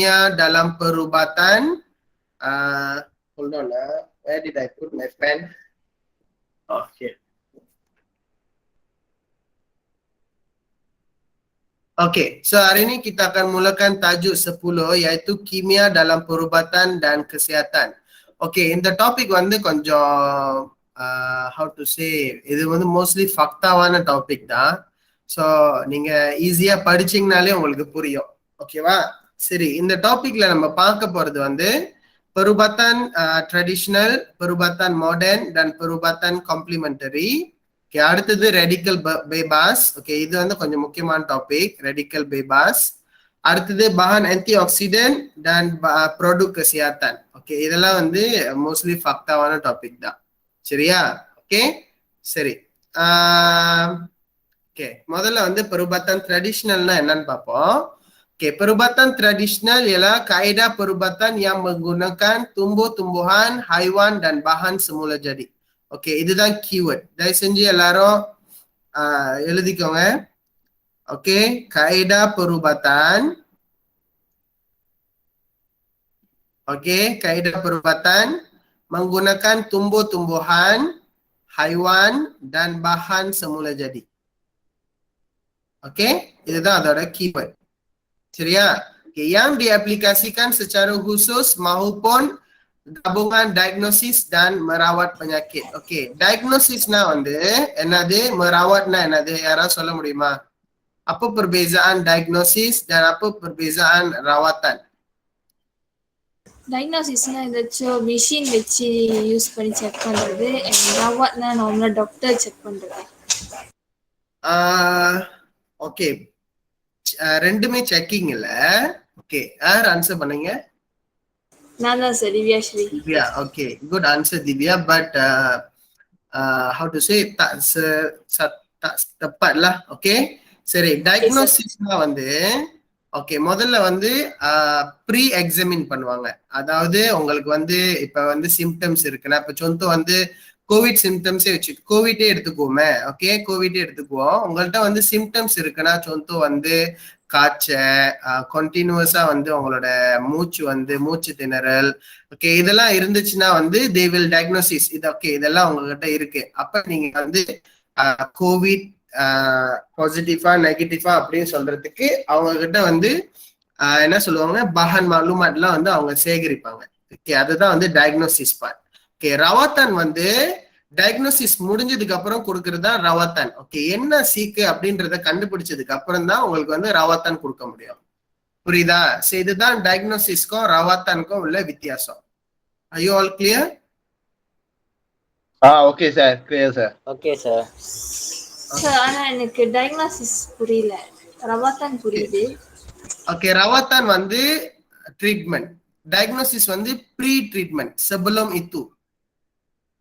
dalam perubatan. Hold on, where did I put my pen? Oh, here. Okay, so hari ini kita akan mulakan tajuk 10 iaitu kimia dalam perubatan dan kesihatan. Okay, இந்த topic வந்து கொஞ்சம் how to say, இது வந்து mostly ஃபக்தாவான topic தான். So நீங்க ஈஸியா படிச்சீங்கனாலே உங்களுக்கு புரியும். ஓகேவா? சரி, இந்த டாபிக்ல நம்ம பார்க்க போறது வந்து perubatan traditional, perubatan modern dan perubatan complementary. Okay, அடுத்தது ரெடிக்கல் பேபாஸ். ஓகே, இது வந்து கொஞ்சம் முக்கியமான டாபிக், ரெடிக்கல் பேபாஸ். அடுத்தது bahan antioksidan dan produk kesehatan. Okay, இதெல்லாம் வந்து மோஸ்ட்லி ஃபக்தாவான டாபிக் தான். சரியா? ஓகே, சரி. ஓகே, முதல்ல வந்து perubatan tradisionalனா என்னன்னு பார்ப்போம். Oke, perubatan tradisional ialah kaedah perubatan yang menggunakan tumbuh-tumbuhan, haiwan dan bahan semula jadi. Oke, இதுதான் keyword. தயவு செஞ்சு எல்லாரும் எழுதிக்கோங்க. Oke, kaedah perubatan. Oke, kaedah perubatan menggunakan tumbuh-tumbuhan, haiwan dan bahan semula jadi. Oke, இதுதான் அதோட keyword. சரியா? yang diaplikasikan secara khusus maupun gabungan diagnosis dan merawat penyakit. Okay, diagnosisனா வந்து என்னது, merawatனா என்னது, யாராவது சொல்ல முடியுமா? Apa perbezaan diagnosis dan apa perbezaan rawatan? டயக்னோசிஸ்னா ஏதாச்சும் மிஷின் வச்சு யூஸ் பண்ணி செக் பண்றது, rawatனா நார்மலா டாக்டர் செக் பண்றது. ஓகே, ரெண்டுமே செக்கிங் இல்ல. ஓகே, யார் ஆன்சர் பண்ணீங்க? நான் தான் sir, Divya Sri. Divya, okay, good answer Divya. But how to say, tak tepat lah. Okay, சரி. டயக்னோசிஸ்னா வந்து ஓகே, முதல்ல வந்து ப்ரீ எக்ஸாமின் பண்ணுவாங்க. அதாவது உங்களுக்கு வந்து இப்ப வந்து சிம்டம்ஸ் இருக்குன்னா, இப்ப சொந்த வந்து கோவிட் சிம்டம்ஸே வச்சு கோவிட்டே எடுத்துக்குவோமே. ஓகே, கோவிட்டே எடுத்துக்குவோம். உங்கள்கிட்ட வந்து சிம்டம்ஸ் இருக்குன்னா சொந்த வந்து காய்ச்சல், கண்டினியூஸா வந்து உங்களோட மூச்சு திணறல், ஓகே, இதெல்லாம் இருந்துச்சுன்னா வந்து தே வில் டயக்னோசிஸ் இது. ஓகே, இதெல்லாம் உங்ககிட்ட இருக்கு. அப்ப நீங்க வந்து கோவிட் பாசிட்டிவா நெகட்டிவா அப்படின்னு சொல்றதுக்கு அவங்க கிட்ட வந்து என்ன சொல்லுவாங்க, பஹன் மாலுமாட்லாம் வந்து அவங்க சேகரிப்பாங்க. ஓகே, அதுதான் வந்து டயக்னோசிஸ் பார்ட். ஓகே, ரவாத்தான் வந்து டயக்னோசிஸ் முடிஞ்சதுக்கு அப்புறம் கொடுக்கறது தான் ரவாத்தான். ஓகே, என்ன சீக்கு அப்படின்றத கண்டுபிடிச்சதுக்கு அப்புறம் தான் உங்களுக்கு வந்து ரவாத்தான் கொடுக்க முடியும். புரியுதா? சோ இதுதான் டயக்னோசிஸ்க்கும் ரவாத்தானுக்கும் உள்ள வித்தியாசம். Are you all clear? Okay sir, clear sir. Okay sir. Sir, ஆனா எனக்கு டயக்னோசிஸ் புரியல, ரவாத்தான் புரியுது. ஓகே, ரவாத்தான் வந்து ட்ரீட்மெண்ட், டயக்னோசிஸ் வந்து pre treatment, sebelum itu.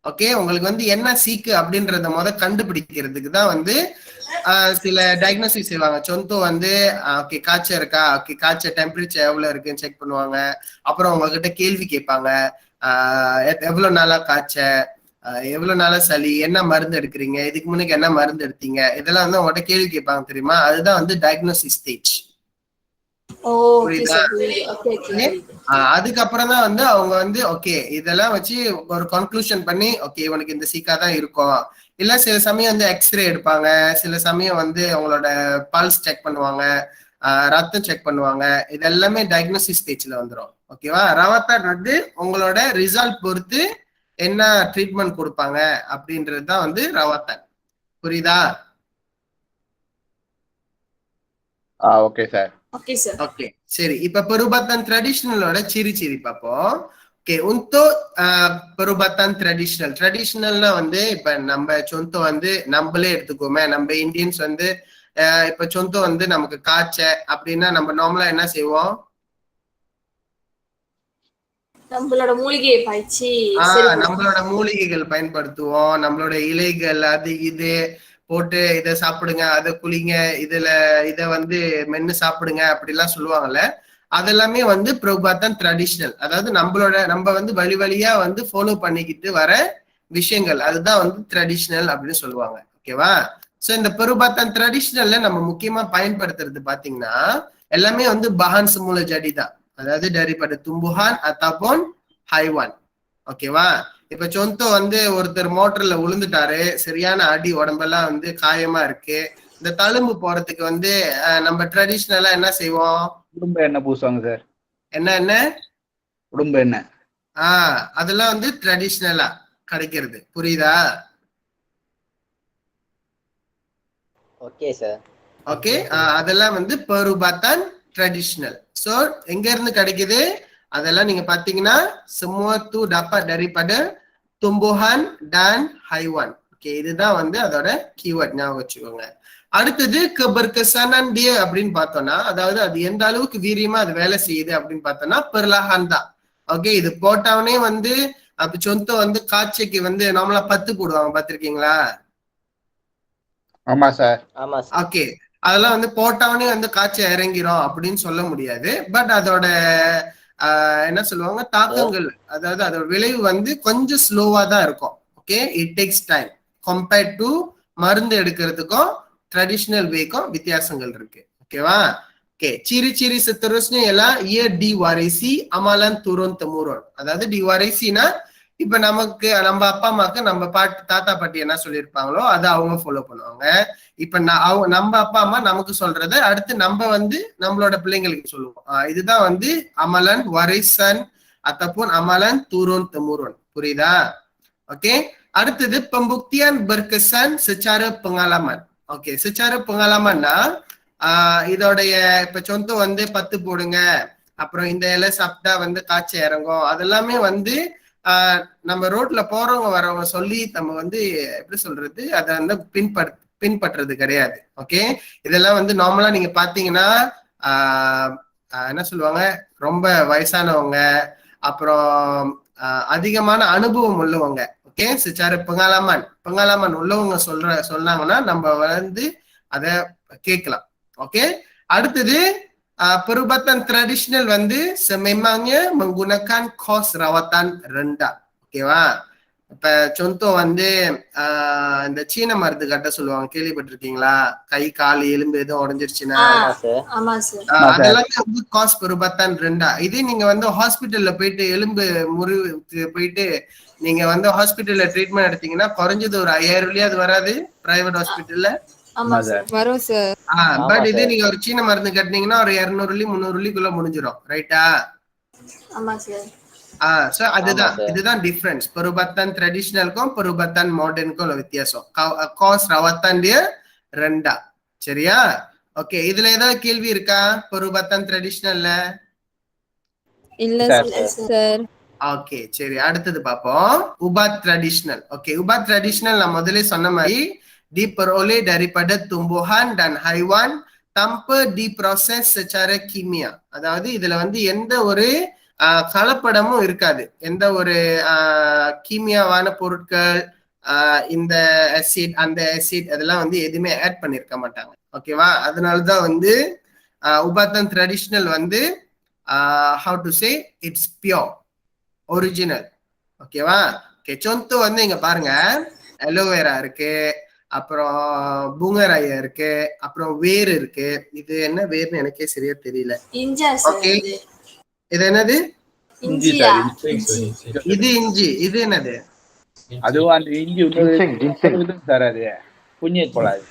Okay, உங்களுக்கு வந்து என்ன சீக்கு அப்படின்றத கண்டுபிடிக்கிறதுக்கு தான் வந்து சில டயக்னோசிஸ் செய்வாங்க. சொந்தம் வந்து ஓகே காய்ச்சல் இருக்கா, ஓகே காய்ச்சல் டெம்பரேச்சர் எவ்வளவு இருக்குன்னு செக் பண்ணுவாங்க. அப்புறம் உங்ககிட்ட கேள்வி கேட்பாங்க, எவ்வளவு நாளா காய்ச்சல், எவ்வளவு நாளா சளி, என்ன மருந்து எடுக்கிறீங்க, இதுக்கு முன்னாடி என்ன மருந்து எடுத்தீங்க, இதெல்லாம் வந்து உங்கள்கிட்ட கேள்வி கேட்பாங்க தெரியுமா. அதுதான் வந்து டயக்னோசிஸ் ஸ்டேஜ். அதுக்கப்புறம் தான் வந்து அவங்க வந்து ஓகே இதெல்லாம் வச்சு ஒரு கன்க்ளூஷன் பண்ணி ஓகே இவனுக்கு இந்த சீக்கா தான் இருக்கும். இல்ல சில சமயம் வந்து எக்ஸ்ரே எடுப்பாங்க, சில சமயம் வந்து அவங்களோட பல்ஸ் செக் பண்ணுவாங்க, ரத்தம் செக் பண்ணுவாங்க. இது எல்லாமே டயக்னோசிஸ் ஸ்டேஜ்ல வந்துடும். ஓகேவா? ரவாத்தான் வந்து உங்களோட ரிசல்ட் பொறுத்து என்ன ட்ரீட்மெண்ட் கொடுப்பாங்க அப்படின்றது தான் வந்து ரவாத்தான். புரியுதா? Okay sir. Okay sir. Okay, சரி. இப்ப perubatan tradisionalோட ciri-ciri பார்ப்போம். ஓகே, untuk perubatan traditionalனா வந்து இப்ப நம்ம சொந்தம் வந்து நம்மளே எடுத்துக்கோமே, நம்ம இந்தியன்ஸ் வந்து இப்ப சொந்தம் வந்து நமக்கு காய்ச்சல் அப்படின்னா நம்ம நார்மலா என்ன செய்வோம், நம்மளோட மூலிகையை பாய்ச்சி நம்மளோட மூலிகைகள் பயன்படுத்துவோம். நம்மளோட இலைகள் அது இது போட்டு இதை சாப்பிடுங்க, அதை குளிங்க, இத வந்து மென்னு சாப்பிடுங்க அப்படிலாம் சொல்லுவாங்கல்ல. அதெல்லாமே வந்து perubatan ட்ரெடிஷனல், அதாவது நம்ம வந்து வழியா வந்து ஃபாலோ பண்ணிக்கிட்டு வர விஷயங்கள், அதுதான் வந்து ட்ரெடிஷனல் அப்படின்னு சொல்லுவாங்க. ஓகேவா? சோ இந்த perubatan ட்ரெடிஷனல்ல நம்ம முக்கியமா பயன்படுத்துறது பாத்தீங்கன்னா எல்லாமே வந்து bahan semula jadi தான். அதாவது daripada tumbuhan ataupun haiwan. ஓகேவா? இப்ப contoh வந்து ஒருத்தர் மோட்டர்ல விழுந்துட்டாரு, சரியான அடி, உடம்பெல்லாம் வந்து காயமா இருக்கு. இந்த தழும்பு போறதுக்கு வந்து நம்ம ட்ரெடிஷ்னலா என்ன செய்வோம்? உடம்பு எண்ணெய் பூசுவாங்க சார். என்ன என்ன? உடம்பு எண்ணெய். அதெல்லாம் வந்து ட்ரெடிஷ்னலா கிடைக்கிறது. புரியுதா? Okay sir. ஓகே, அதெல்லாம் வந்து perubatan tradisional. So எங்க இருந்து கிடைக்குது? அதெல்லாம் நீங்க பாத்தீங்கன்னா semua tu dapat daripada tumbuhan dan haiwan. Okay, இதுதான் வந்து அதோட கீவேர்ட், ஞாபகம் வச்சுக்கோங்க. அடுத்தது keberkesanan dia அப்படின்னு பார்த்தோம்னா, அதாவது அது எந்த அளவுக்கு வீரியமா அது வேலை செய்யுது அப்படின்னு பார்த்தோம்னா perlahan தான். ஓகே, இது போட்டவனே வந்து அப்ப சொந்த வந்து காய்ச்சைக்கு வந்து நார்மலா 10 போடுவாங்க, பாத்திருக்கீங்களா? ஆமா சார். ஆமா சார். ஓகே, அதெல்லாம் வந்து போட்டவனே வந்து காய்ச்சல் இறங்கிரும் அப்படின்னு சொல்ல முடியாது. பட் அதோட என்ன சொல்லுவாங்க, தாக்கங்கள், அதாவது அதோட விளைவு வந்து கொஞ்சம் ஸ்லோவா தான் இருக்கும். Okay, it takes time compared to மருந்து எடுக்கிறதுக்கும் ட்ரெடிஷ்னல் வேக்கும் வித்தியாசங்கள் இருக்கு. ஓகேவா? Okay, ciri-ciri seterusnya ialah ia diwarisi amalan turun temurun. அதாவது diwarisiனா இப்ப நமக்கு நம்ம அப்பா அம்மாக்கு நம்ம தாத்தா பாட்டி என்ன சொல்லியிருப்பாங்களோ அதை அவங்க ஃபாலோ பண்ணுவாங்க. இப்ப நம்ம அப்பா அம்மா நமக்கு சொல்றத அடுத்து நம்ம வந்து நம்மளோட பிள்ளைங்களுக்கு சொல்லுவோம். இதுதான் வந்து amalan warisan ataupun amalan turun temurun. புரியுதா? ஓகே, அடுத்தது pembuktian berkesan secara pengalaman. Okay, secara pengalamanனா இதோடைய இப்ப சொந்த வந்து 10 போடுங்க, அப்புறம் இந்த இலை சாப்பிட்டா வந்து காய்ச்சல் இறங்கும், அதெல்லாமே வந்து நம்ம ரோட்ல போறவங்க வரவங்க சொல்லி நம்ம வந்து எப்படி சொல்றது, அதை வந்து பின்பற்றுறது கிடையாது. ஓகே, இதெல்லாம் வந்து நார்மலா நீங்க பாத்தீங்கன்னா என்ன சொல்லுவாங்க, ரொம்ப வயசானவங்க, அப்புறம் அதிகமான அனுபவம் உள்ளவங்க, ஓகே, secara pengalaman உள்ளவங்க சொன்னாங்கன்னா நம்ம வந்து அதை கேட்கலாம். ஓகே, அடுத்தது perubatan tradisional வந்து sememangnya menggunakan kos rawatan rendah. ஓகேவா? இப்ப சொந்தம் வந்து இந்த சீன மருந்து கட்ட சொல்லுவாங்க, கேள்விப்பட்டிருக்கீங்களா? கை கால் எலும்பு எதுவும் உடஞ்சிருச்சுன்னா அதெல்லாம் வந்து காஸ் perubatan rendah. இதே நீங்க வந்து ஹாஸ்பிட்டல்ல போயிட்டு எலும்பு முறிவுக்கு போயிட்டு நீங்க வந்து ஹாஸ்பிட்டல்ல ட்ரீட்மெண்ட் எடுத்தீங்கன்னா குறைஞ்சது ஒரு 5000 ரூபாய் அது வராது பிரைவேட் ஹாஸ்பிட்டல்ல. வரும் சார். பட் இதே நீங்க ஒரு சீன மருந்து கட்டினீங்கன்னா ஒரு 200 ரூபாய் 300 ரூபாய்க்குள்ள முடிஞ்சிடும். ரைட்டா? ஆமா சார். சோ இதுதான் டிஃபரன்ஸ் perubatan tradisionalக்கும் perubatan modernக்கும் உள்ள வித்தியாசம். Cause rawatan dia rendah. சரியா? ஓகே, இதுல ஏதாவது கேள்வி இருக்கா perubatan tradisionalல? இல்ல சார். ஓகே, சரி, அடுத்தது பாப்போம். ubat tradisional. Okay, ubat tradisional நான் முதல்ல சொன்ன மாதிரி diperoleh daripada tumbuhan dan haiwan tanpa diproses secara kimia. அதாவது இதுல வந்து எந்த ஒரு கலப்படமும் இருக்காது, எந்த ஒரு கீமியாவான பொருட்கள், இந்த ஆசிட் அந்த ஆசிட் அதெல்லாம் வந்து எதுவுமே ஆட் பண்ணிருக்க மாட்டாங்க. ஓகேவா? அதனாலதான் வந்து உபாத்தன் ட்ரெடிஷ்னல் வந்து how to say it's pure original. ஓகேவா? ஓகே, சொந்து வந்து இங்க பாருங்க, அலோவேரா இருக்கு, அப்புறம் பூங்கராயா இருக்கு, அப்புறம் வேர் இருக்கு. இது என்ன வேர்னு எனக்கே சரியா தெரியல. ஓகே, இது என்னது? இது இஞ்சி. இது என்னது? அதுவும் அந்த இஞ்சி சார், அது புண்ணியத் போலாது.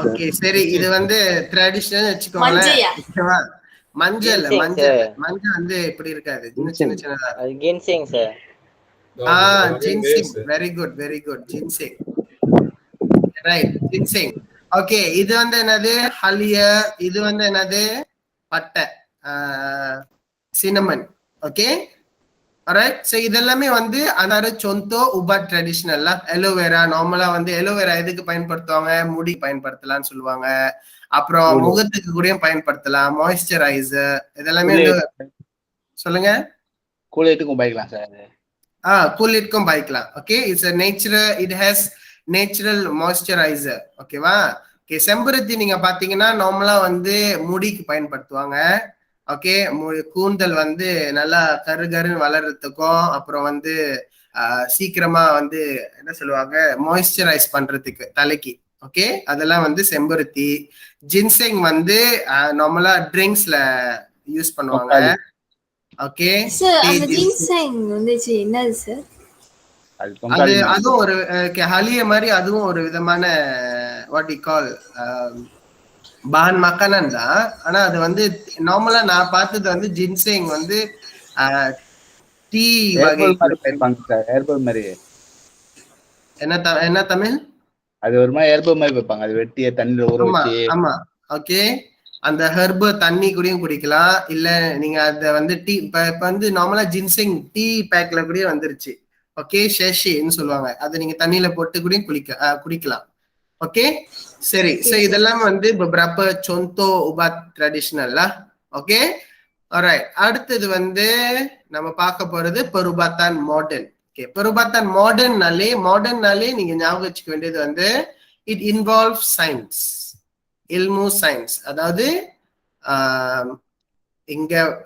ஓகே, சரி, இது வந்து ட்ரெடிஷனல் வச்சுக்கோங்களேன். மஞ்சள் வந்து இப்படி இருக்காது, சின்ன சின்னதா. ginseng sir. ginseng. Very good ginseng. Right, ginseng. Okay, இது வந்து என்னது? ஹலிய. இது வந்து என்னது? பட்டை, சினமன். Okay, right. சோ இதெல்லாமே வந்து அனாரு சொந்தோ உபாட் ட்ரெடிஷனல். அலோவேரா நார்மலா வந்து அலோவேரா எதுக்கு பயன்படுத்துவாங்க? முடி பயன்படுத்தலாம்னு சொல்லுவாங்க, அப்புறம் முகத்துக்கு கூட பயன்படுத்தலாம், மாய்ஸ்சரைசர், இதெல்லாமே சொல்லுங்க. கூலிட்டுக்கும் பாய்க்கலாம் சார். கூலிட்டுக்கும் பாய்க்கலாம். Okay, it's a natural, it has natural moisturizer. ஓகேவா? ஓகே, செம்பருத்தி நீங்க பாத்தீங்கன்னா நார்மலா வந்து முடிக்கு பயன்படுத்துவாங்க. ஓகே, கூந்தல் வந்து நல்லா கருன்னு வளர்றதுக்கும், அப்புறம் வந்து சீக்கிரமா வந்து என்ன சொல்லுவாங்க, மாய்ஸ்சரைஸ் பண்றதுக்கு தலைக்கு. ஓகே, அதெல்லாம் வந்து செம்பருத்தி. ஜின்செங் வந்து நார்மலா ட்ரிங்க்ஸ்ல யூஸ் பண்ணுவாங்க. ஓகே சார் அந்த ஜின்செங் வந்துச்சு என்னது சார்? அது அதுவும் ஒரு ஹலிய மாதிரி அதுவும் ஒரு விதமான வாட் யூ கால் பான் மக்கானன் தான். ஆனா அது வந்து நார்மலா நான் பார்த்தது வந்து ஜின்செங் வந்து டீ வகை. என்ன தமிழ்? அது ஒரு மாதிரி ஹெர்பல் மாதிரி வைப்பாங்க. அது வெட்டிய தண்ணியில ஊற வச்சு. ஆமா ஓகே. அந்த ஹெர்ப தண்ணி கூடயும் குடிக்கலாம். இல்ல நீங்க அத வந்து டீ இப்ப வந்து நார்மலா ஜின்செங் டீ பேக்ல கூட வந்துருச்சு. ஓகே ஷேஷின்னு சொல்லுவாங்க. அது நீங்க தண்ணியில போட்டு கூடயும் குடிக்கலாம். ஓகே சரி. சோ இதெல்லாம் வந்து beberapa contoh ubat tradisional lah. Okay alright. அடுத்தது வந்து நம்ம பார்க்க போறது perubatan modern. ஓகே perubatan modernனாலே நீங்க ஞாபகம் வச்சுக்க வேண்டியது வந்து it involves science, ilmu science. அதாவது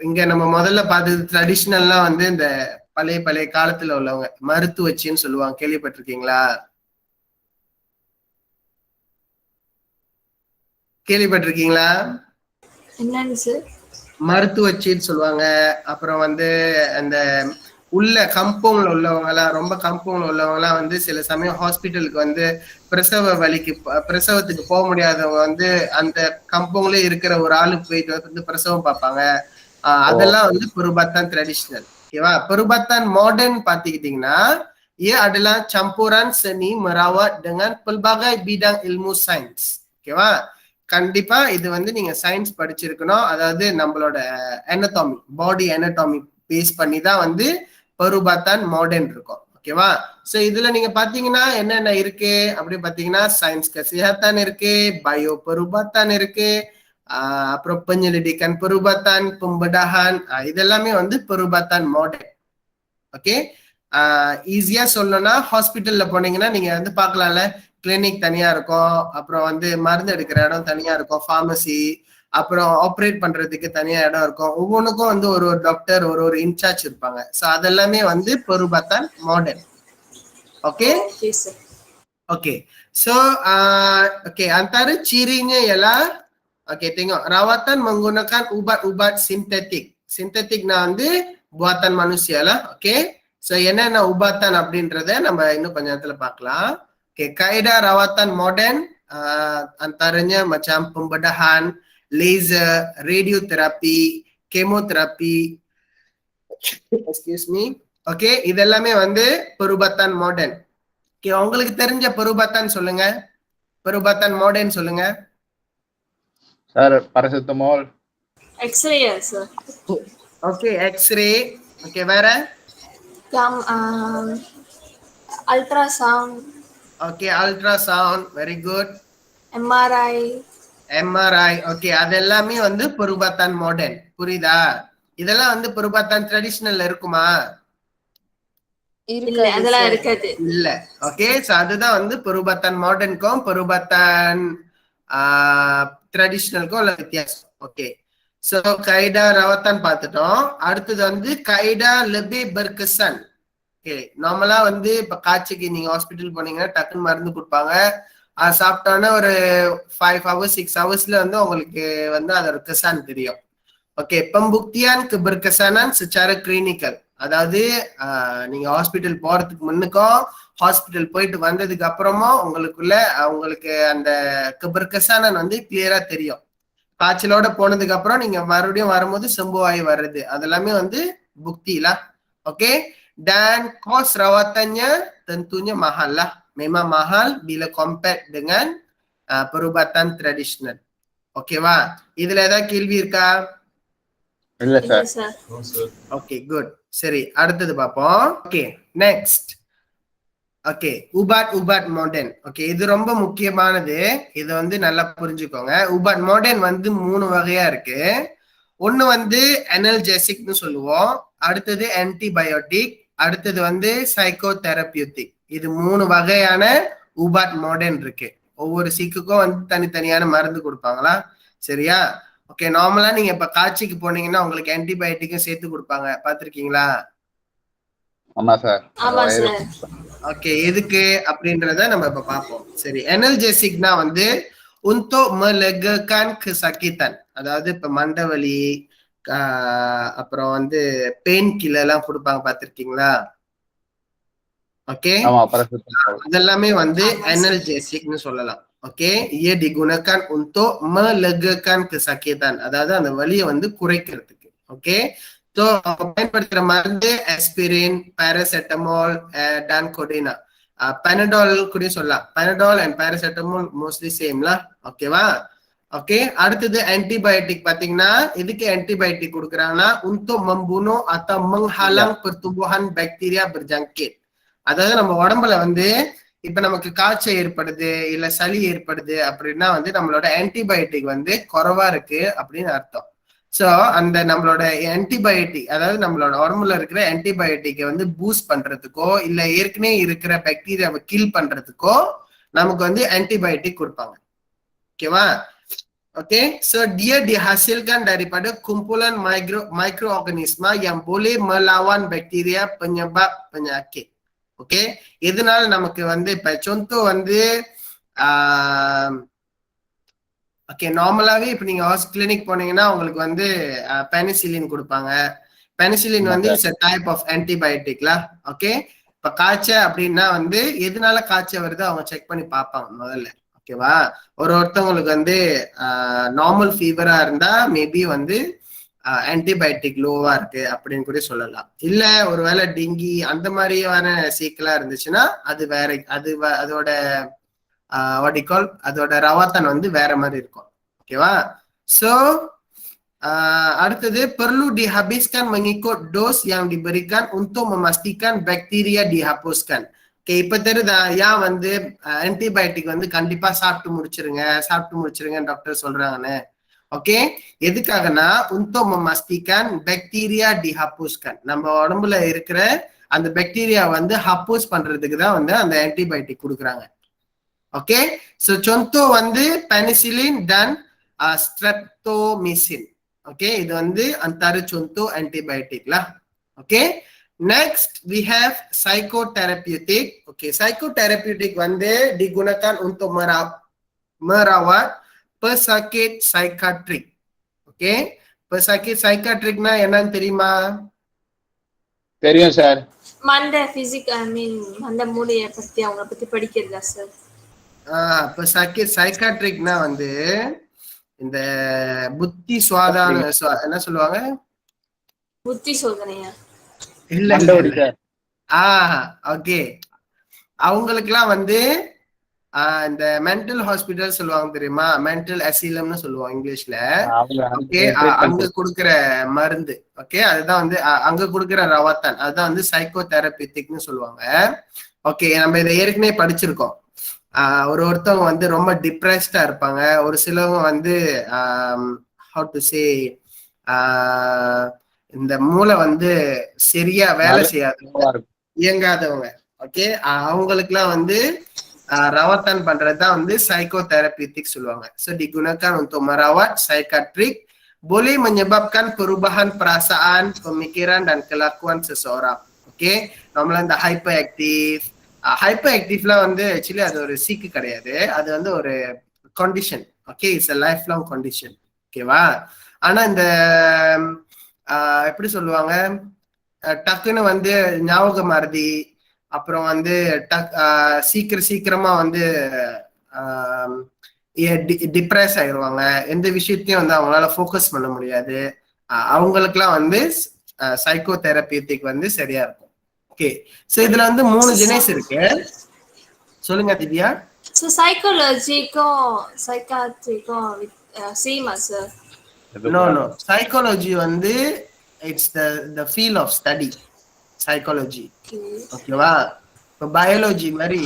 இங்க நம்ம முதல்ல பார்த்தது ட்ரெடிஷ்னல்லாம் வந்து இந்த பழைய காலத்துல உள்ளவங்க மருத்துவச்சின்னு சொல்லுவாங்க. கேள்விப்பட்டிருக்கீங்களா? என்னன்னு சார்? மருத்துவச்சின்னு சொல்லுவாங்க. அப்புறம் வந்து அந்த உள்ள கம்பவுண்ட்ல உள்ளவங்க எல்லாம் ரொம்ப கம்பவுண்ட்ல உள்ளவங்க எல்லாம் வந்து சில சமயம் ஹாஸ்பிட்டலுக்கு வந்து பிரசவத்துக்கு போக முடியாதவங்க வந்து அந்த கம்பவுண்ட்ல இருக்கிற ஒரு ஆளுக்கு போயிட்டு வந்து பிரசவம் பார்ப்பாங்க. அதெல்லாம் வந்து perubatan tradisional. ஓகேவா? perubatan modern பாத்துக்கிட்டீங்கன்னா adalah campuran seni merawat dengan pelbagai bidang ilmu sains. ஓகேவா? கண்டிப்பா இது வந்து நீங்க சயின்ஸ் படிச்சிருக்கணும். அதாவது நம்மளோட anatomy, பாடி anatomy பேஸ் பண்ணி தான் வந்து perubatan modern இருக்கும். ஓகேவா? சோ இதுல நீங்க பாத்தீங்கன்னா என்னென்ன இருக்கு அப்படி பாத்தீங்கன்னா சயின்ஸ் kesehatan இருக்கு, பயோ perubatan இருக்கு, அப்புறம் penyelidikan perubatan, pembedahan, இதெல்லாமே வந்து perubatan modern. ஓகே ஈஸியா சொல்லணும்னா ஹாஸ்பிட்டல்ல போனீங்கன்னா நீங்க வந்து பாக்கலாம்ல, கிளினிக் தனியா இருக்கும், அப்புறம் வந்து மருந்து எடுக்கிற இடம் தனியா இருக்கும், ஃபார்மசி, அப்புறம் ஆப்ரேட் பண்றதுக்கு தனியா இடம் இருக்கும். ஒவ்வொன்றுக்கும் வந்து ஒரு டாக்டர் ஒரு இன்சார்ஜ் இருப்பாங்க. ஸோ அதெல்லாமே வந்து perubatan modern. Okay okay so okay antara cirinya ialah okay, tengok rawatan menggunakan ubat-ubat sintetikனா வந்து buatan manusia lah. Okay so என்னென்ன ubatan அப்படின்றத நம்ம இன்னும் கொஞ்ச நேரத்துல பார்க்கலாம். Okay kaedah rawatan modern antaranya macam pembedahan, laser, radioterapi, chemoterapi, excuse me. Okay இதெல்லாமே வந்து perubatan modern. ஓகே உங்களுக்கு தெரிஞ்ச perubatan சொல்லுங்க, perubatan modern சொல்லுங்க. Sir paracetamol. X-ray sir. Okay X-ray. Okay வேற? Ultrasound. Okay ultrasound, very good. MRI. Okay அதெல்லாமே வந்து perubatan modern. புரியுதா? இதெல்லாம் வந்து perubatan traditional இருக்குமா? இல்ல அதெல்லாம் இருக்காது. இல்ல. ஓகே சோ அதுதான் வந்து perubatan modernக்கும் perubatan ட்ரெடிஷ்னலுக்கும் உள்ள வித்தியாசம். ஓகே சோ kaedah rawatan பார்த்துட்டோம். அடுத்தது வந்து kaedah lebih berkesan. ஓகே நார்மலா வந்து இப்ப காய்ச்சலுக்கு நீங்க ஹாஸ்பிட்டல் போனீங்கன்னா டக்குன்னு மருந்து கொடுப்பாங்க. சாப்பிட்டோன்னா ஒரு 5 hours 6 hours வந்து உங்களுக்கு வந்து அதோட kesan தெரியும். Okay pembuktian keberkesanan secara klinikal. அதாவது நீங்க ஹாஸ்பிட்டல் போறதுக்கு முன்னுக்கும் ஹாஸ்பிட்டல் போயிட்டு வந்ததுக்கு அப்புறமும் உங்களுக்கு அந்த keberkesanan வந்து கிளியரா தெரியும். காய்ச்சலோட போனதுக்கு அப்புறம் நீங்க மறுபடியும் வரும்போது sembuh வர்றது அதெல்லாமே வந்து bukti lah. Okay dan kos rawatannya tentunya mahal lah. Memang mahal bila compare dengan perubatan tradisional. ஓகேவா? இதுல ஏதாவது கேள்வி இருக்கா? இல்ல சார். Okay good. சரி அடுத்தது பார்ப்போம். Okay next. Okay ubat modern. Okay இது ரொம்ப முக்கியமானது. இது வந்து நல்லா புரிஞ்சுக்கோங்க. ubat modern வந்து 3 வகையா இருக்கு. ஒன்னு வந்து analgesic-னு சொல்லுவோம், அடுத்தது ஆன்டிபயோட்டிக், அடுத்தது வந்து சைக்கோதெரபியூட்டிக். இது 3 வகையான ubat modern இருக்கு. ஒவ்வொரு சீக்குக்கும் வந்து தனித்தனியான மருந்து கொடுப்பாங்களா? சரியா? ஓகே நார்மலா நீங்க இப்ப காய்ச்சிக்கு போனீங்கன்னா உங்களுக்கு ஆன்டிபயோட்டிக்கும் சேர்த்து கொடுப்பாங்க, பாத்திருக்கீங்களா? ஆமா சார். ஓகே எதுக்கு அப்படின்றத நம்ம இப்ப பார்ப்போம். சரி analgesic-னா வந்து untuk melegakan kesakitan. அதாவது இப்ப மண்டவலி, அப்புறம் வந்து பெயின் கில்லர் எல்லாம் கொடுப்பாங்க பார்த்திருக்கீங்களா? ஓகே, ஆமா paracetamol. அதெல்லாமே வந்து அனல்ஜெசிக்னு சொல்லலாம். Okay, ia digunakan untuk melegakan kesakitan, அதாவது அந்த வலியை வந்து குறைக்கிறதுக்கு. ஓகே, ஸோ பயன்படுத்துற மருந்து aspirin, paracetamol, dan codeine. Panadol கூட சொல்லலாம். பெனடால் அண்ட் பாராசெட்டமால் மோஸ்ட்லி சேம்ல. ஓகேவா? ஓகே, அடுத்தது ஆன்டிபயோட்டிக். பாத்தீங்கன்னா எதுக்கு ஆன்டிபயோட்டிக் கொடுக்குறாங்கன்னா untuk membunuh atau menghalang pertumbuhan bakteria berjangkit. அதாவது நம்ம உடம்புல வந்து இப்ப நமக்கு காய்ச்சல் ஏற்படுது இல்ல சளி ஏற்படுது அப்படின்னா வந்து நம்மளோட ஆன்டிபயோட்டிக் வந்து குறைவா இருக்கு அப்படின்னு அர்த்தம். ஸோ அந்த நம்மளோட ஆன்டிபயோட்டிக், அதாவது நம்மளோட உடம்புல இருக்கிற ஆன்டிபயோட்டிக்கை வந்து பூஸ்ட் பண்றதுக்கோ இல்ல ஏற்கனவே இருக்கிற பாக்டீரியாவை கில் பண்றதுக்கோ நமக்கு வந்து ஆன்டிபயோட்டிக் கொடுப்பாங்க. ஓகேவா? Oke, so dia dihasilkan daripada kumpulan mikroorganisma yang boleh melawan bakteria penyebab penyakit. Okay, இதனால நமக்கு வந்து இப்ப சொந்தோ வந்து ஓகே நார்மலாவே இப்ப நீங்க கிளினிக் போனீங்கன்னா உங்களுக்கு வந்து பெனிசிலின் கொடுப்பாங்க. பெனிசிலின் வந்து இட்ஸ் a type of antibioticல. ஓகே, இப்ப காய்ச்சல் அப்படின்னா வந்து எதனால காய்ச்சல் வருது அவங்க செக் பண்ணி பார்ப்பாங்க முதல்ல. ஓகேவா? ஒருத்தவங்களுக்கு வந்து நார்மல் ஃபீவரா இருந்தா மேபி வந்து ஆன்டிபயோட்டிக் லோவா இருக்கு அப்படின்னு கூட சொல்லலாம். இல்ல ஒருவேளை டெங்கி அந்த மாதிரியான சீக்கலா இருந்துச்சுன்னா அது வேற, அதோட அதோட ரவாத்தன் வந்து வேற மாதிரி இருக்கும். ஓகேவா? சோ அடுத்தது perlu dihabiskan mengikut dos yang diberikan untuk memastikan bakteria dihapuskan. Okay, இப்ப தெரியுதா ஏன் வந்து ஆன்டிபயோட்டிக் வந்து கண்டிப்பா சாப்பிட்டு முடிச்சிருங்க டாக்டர் சொல்றாங்கன்னு. ஓகே, எதுக்காகனா untuk memastikan bakteria dihapuskan, நம்ம உடம்புல இருக்கிற அந்த பாக்டீரியா வந்து ஹப்போஸ் பண்றதுக்கு தான் வந்து அந்த ஆன்டிபயோட்டிக் கொடுக்குறாங்க. ஓகே, சோ contoh வந்து penicillin dan streptomycin. ஓகே, இது வந்து antara contoh antibiotik lah. Okay, next we have psychotherapeutic. Okay, psychotherapeutic வந்து digunakan untuk merawat pesakit psychiatric. Okay, pesakit psychiatricனா என்னன்னு தெரியுமா? தெரியும் சார். மண்ட பிசிக் மண்ட மூளைய பத்தி அவங்க பத்தி படிக்கிறதா சார்? pesakit psychiatricனா வந்து இந்த புத்தி சுவாதான என்ன சொல்லுவாங்க? புத்தி சோதனையா? இல்ல ஓகே, அவங்களுக்குலாம் வந்து இந்த மென்டல் ஹாஸ்பிட்டல் சொல்லுவாங்க தெரியுமா? மென்டல் அசிலம்னு சொல்லுவாங்க இங்கிலீஷ்ல. ஓகே, அங்க கொடுக்குற மருந்து. ஓகே, அதுதான் வந்து அங்க கொடுக்குற ரவாத்தான், அதுதான் வந்து சைக்கோதெரபிட்டிக்னு சொல்லுவாங்க. ஓகே, நம்ம இதை ஏற்கனவே படிச்சிருக்கோம். ஒருத்தவங்க வந்து ரொம்ப டிப்ரெஸ்டா இருப்பாங்க. ஒரு சிலவங்க வந்து ஹவு டு சே இந்த மூளை வந்து சரியா வேலை செய்யாதவங்க, இயங்காதவங்க. ஓகே, அவங்களுக்குலாம் வந்து rawatan பண்றதுதான் வந்து psychotherapeutic சொல்லுவாங்க. So digunakan untuk merawat psychiatric, boleh menyebabkan perubahan perasaan, pemikiran dan kelakuan seseorang. Okay, நம்மள இந்த ஹைப்பர் ஆக்டிவ்லாம் வந்து ஆக்சுவலி அது ஒரு சீக்கு கிடையாது, அது வந்து ஒரு condition. Okay, it's a lifelong condition. ஓகேவா? ஆனா இந்த எப்படி சொல்லுவாங்க, டக்குன்னு வந்து ஞாபக மறதி, அப்புறம் வந்து சீக்கிரமா வந்து டிப்ரெஸ் ஆயிடுவாங்க. எந்த விஷயத்தையும் வந்து அவங்களால ஃபோக்கஸ் பண்ண முடியாது. அவங்களுக்குலாம் வந்து சைக்கோதெரபியூட்டிக் வந்து சரியா இருக்கும். ஓகே, சோ இதுல வந்து 3 ஜெனஸ் இருக்கு. சொல்லுங்க திவ்யா. சோ சைக்காலஜிக்கும் சைக்காட்ரிக்கும் சேமா சார்? நோ சைக்காலஜி வந்து it's the field of study, psychology. ஓகேவா? இப்போ பயாலஜி மாதிரி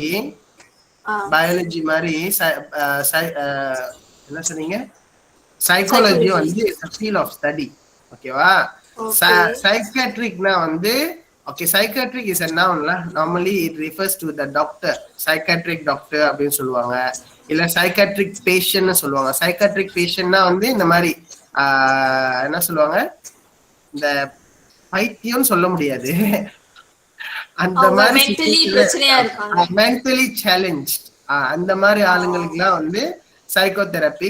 என்ன சொன்னீங்க, சைக்காலஜி வந்து field of study. ஓகேவா? சைக்காட்ரிக்னா வந்து okay, psychiatric is a noun. Normally it refers to the doctor, psychiatric doctor அப்படின்னு சொல்லுவாங்க. இல்ல சைக்காட்ரிக் பேஷண்ட்னு சொல்லுவாங்க. சைக்காட்ரிக் பேஷண்ட்னா வந்து இந்த மாதிரி என்ன சொல்லுவாங்க, இந்த பைத்தியம் சொல்ல முடியாது, அந்த மாதிரி மென்டலி சேலஞ்ச், அந்த மாதிரி ஆளுங்களுக்குலாம் வந்து சைக்கோதெரபி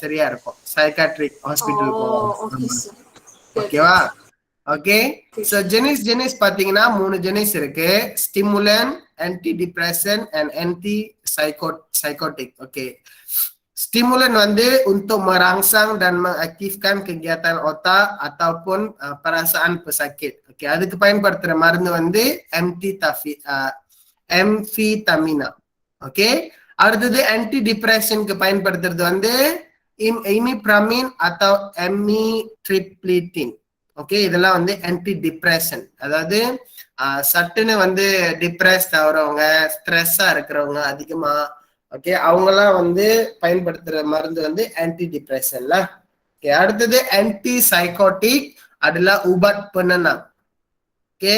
சரியா இருக்கும். சைக்காட்ரிக் ஹாஸ்பிட்டல் போவோம். ஓகேவா? ஓகே, சோ ஜெனிஸ் பாத்தீங்கன்னா 3 ஜெனிஸ் இருக்கு. Stimulant, anti depressant and anti psychotic. Okay, stimulan வந்து untuk merangsang dan mengaktifkan kegiatan otak ataupun perasaan pesakit. Okey, அதுக்கு பயன்படுத்துற மருந்து வந்து amphetamina. ஓகே, அடுத்தது ஆன்டி டிப்ரெஷனுக்கு பயன்படுத்துறது வந்து imipramine atau amitriptyline. ஓகே, இதெல்லாம் வந்து ஆன்டி டிப்ரெஷன். அதாவது சட்டுன்னு வந்து டிப்ரெஸ்ட் ஆகுறவங்க, ஸ்ட்ரெஸ்ஸா இருக்கிறவங்க அதிகமா, ஓகே, அவங்கெல்லாம் வந்து பயன்படுத்துற மருந்து வந்து ஆன்டி டிப்ரெஷன்ல. ஓகே, அடுத்தது ஆன்டி சைக்கோட்டிக், அதுல உபட் penenang. ஓகே,